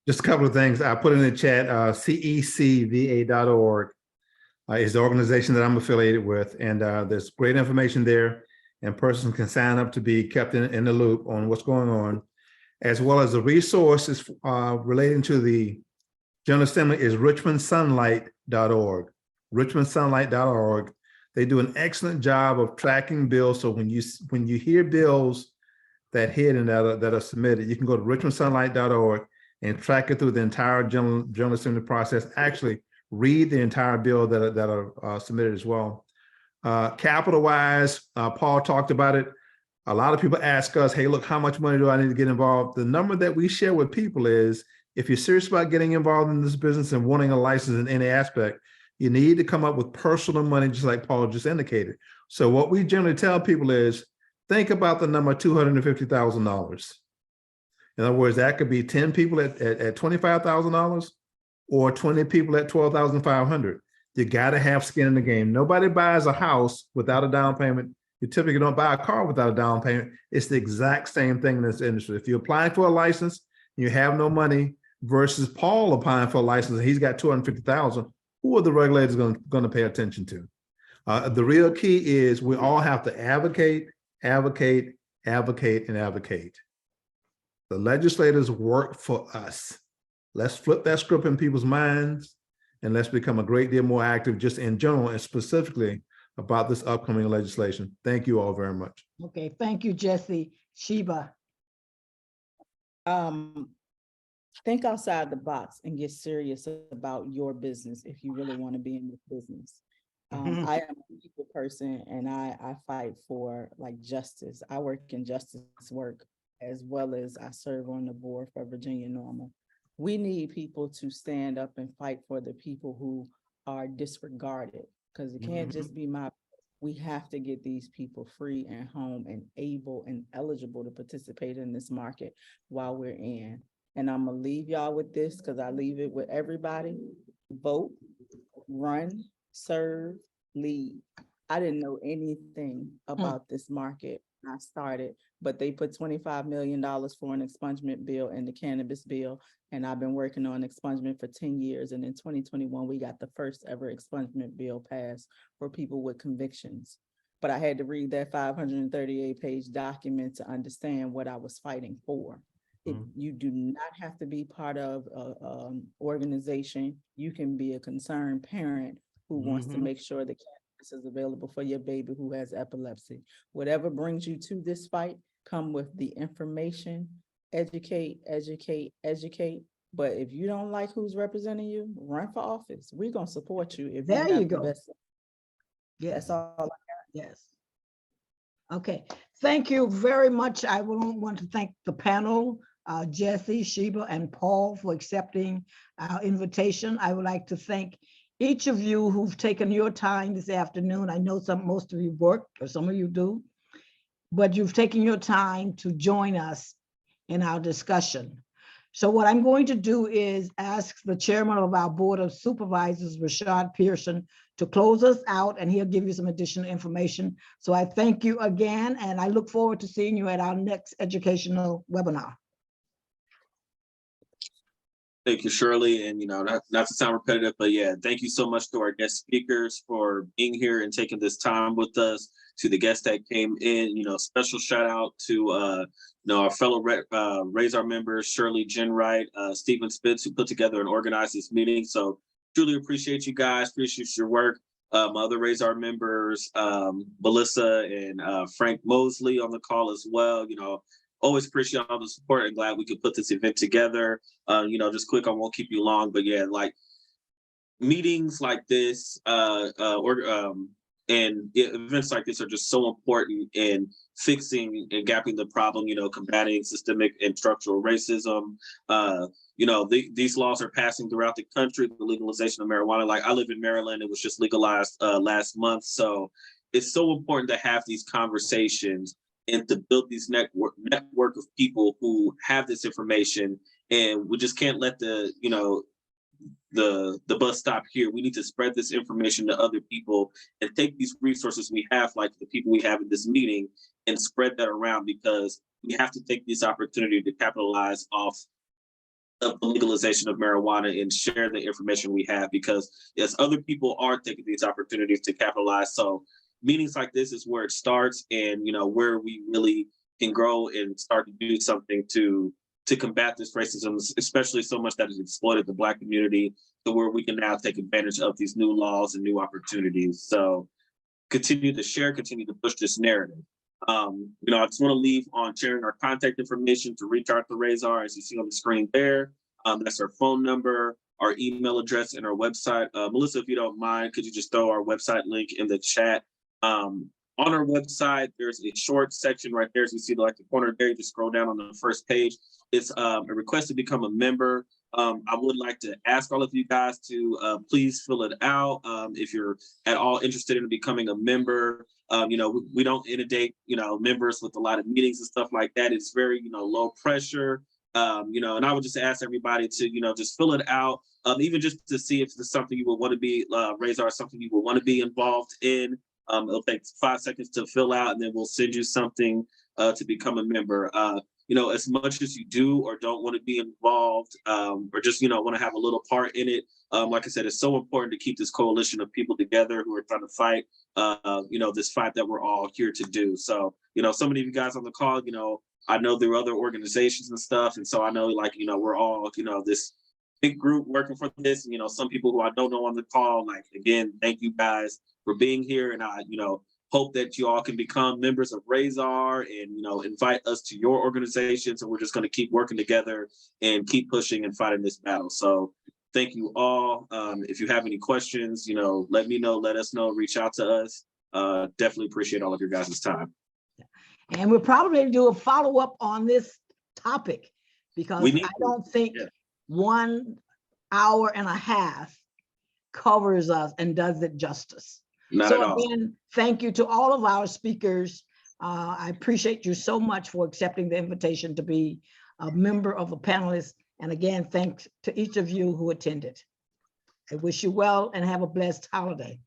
Just a couple of things. I put in the chat, cecva.org is the organization that I'm affiliated with. And there's great information there, and persons can sign up to be kept in the loop on what's going on, as well as the resources relating to the General Assembly is richmondsunlight.org. richmondsunlight.org. They do an excellent job of tracking bills. So when you hear bills that hit and that are submitted, you can go to richmondsunlight.org and track it through the entire General Assembly process. Actually, read the entire bill that are submitted as well. Capital-wise, Paul talked about it. A lot of people ask us, hey, look, how much money do I need to get involved? The number that we share with people is, if you're serious about getting involved in this business and wanting a license in any aspect, you need to come up with personal money, just like Paul just indicated. So what we generally tell people is, think about the number $250,000. In other words, that could be 10 people at $25,000 or 20 people at $12,500. You got to have skin in the game. Nobody buys a house without a down payment. You typically don't buy a car without a down payment. It's the exact same thing in this industry. If you're applying for a license and you have no money versus Paul applying for a license and he's got $250,000, who are the regulators going to pay attention to? The real key is we all have to advocate, advocate, advocate, and advocate. The legislators work for us. Let's flip that script in people's minds, and let's become a great deal more active just in general and specifically about this upcoming legislation. Thank you all very much. Okay, thank you, Jesse. Sheba. Think outside the box and get serious about your business if you really want to be in this business. I am a people person, and I fight for like justice. I work in justice work, as well as I serve on the board for Virginia NORML. We need people to stand up and fight for the people who are disregarded, because it can't just be we have to get these people free and home and able and eligible to participate in this market while we're in. And I'm gonna leave y'all with this, because I leave it with everybody. Vote, run, serve, lead. I didn't know anything about this market when I started, but they put $25 million for an expungement bill in the cannabis bill. And I've been working on expungement for 10 years. And in 2021, we got the first ever expungement bill passed for people with convictions. But I had to read that 538-page document to understand what I was fighting for. You do not have to be part of an organization. You can be a concerned parent who wants to make sure that cannabis is available for your baby who has epilepsy. Whatever brings you to this fight, come with the information, educate, educate, educate. But if you don't like who's representing you, run for office. We're going to support you. If There you go. Yes. That's all I got. Yes. Okay, thank you very much. I want to thank the panel, Jesse, Sheba, and Paul for accepting our invitation. I would like to thank each of you who've taken your time this afternoon. I know most of you work, or some of you do, but you've taken your time to join us in our discussion. So what I'm going to do is ask the chairman of our Board of Supervisors, RASR Presents, to close us out, and he'll give you some additional information. So I thank you again, and I look forward to seeing you at our next educational webinar. Thank you, Shirley. And, not to sound repetitive, but yeah, thank you so much to our guest speakers for being here and taking this time with us, to the guests that came in, special shout out to, our fellow RASR members, Shirley Jenwright, Stephen Spitz, who put together and organized this meeting. So truly appreciate you guys, appreciate your work. my other RASR members, Melissa and Frank Mosley on the call as well. You know, always appreciate all the support and glad we could put this event together. You know, just quick, I won't keep you long, but yeah, like meetings like this and events like this are just so important in fixing and gapping the problem, you know, combating systemic and structural racism. You know, these laws are passing throughout the country, the legalization of marijuana. Like I live in Maryland, it was just legalized last month. So it's so important to have these conversations and to build these network of people who have this information. And we just can't let the, you know, the bus stop here. We need to spread this information to other people and take these resources we have, like the people we have in this meeting, and spread that around, because we have to take this opportunity to capitalize off of the legalization of marijuana and share the information we have, because yes, other people are taking these opportunities to capitalize. So meetings like this is where it starts, and you know, where we really can grow and start to do something to combat this racism, especially so much that has exploited the Black community, to where we can now take advantage of these new laws and new opportunities. So continue to share, continue to push this narrative. You know, I just want to leave on sharing our contact information to reach out to RASR, as you see on the screen there. That's our phone number, our email address, and our website. Melissa, if you don't mind, could you just throw our website link in the chat? On our website, there's a short section right there. As you see, like the corner there, you just scroll down on the first page. It's a request to become a member. I would like to ask all of you guys to please fill it out. If you're at all interested in becoming a member, you know, we don't inundate, you know, members with a lot of meetings and stuff like that. It's very, you know, low pressure, you know, and I would just ask everybody to, you know, just fill it out, even just to see if it's something you would want to be, RASR, something you would want to be involved in. It'll take 5 seconds to fill out, and then we'll send you something to become a member. You know, as much as you do or don't want to be involved, or just, you know, want to have a little part in it, like I said, it's so important to keep this coalition of people together who are trying to fight, you know, this fight that we're all here to do. So, you know, so many of you guys on the call, you know, I know there are other organizations and stuff. And so I know, like, you know, we're all, you know, this big group working for this. And, you know, some people who I don't know on the call, like, again, thank you guys for being here. And I, you know, hope that you all can become members of RASR and, you know, invite us to your organizations. And we're just going to keep working together and keep pushing and fighting this battle. So thank you all. If you have any questions, you know, let me know, let us know, reach out to us. Definitely appreciate all of your guys' time. And we'll probably do a follow-up on this topic, because I don't think 1 hour and a half covers us and does it justice. Not at all. Again, thank you to all of our speakers. I appreciate you so much for accepting the invitation to be a member of a panelist. And again, thanks to each of you who attended. I wish you well and have a blessed holiday.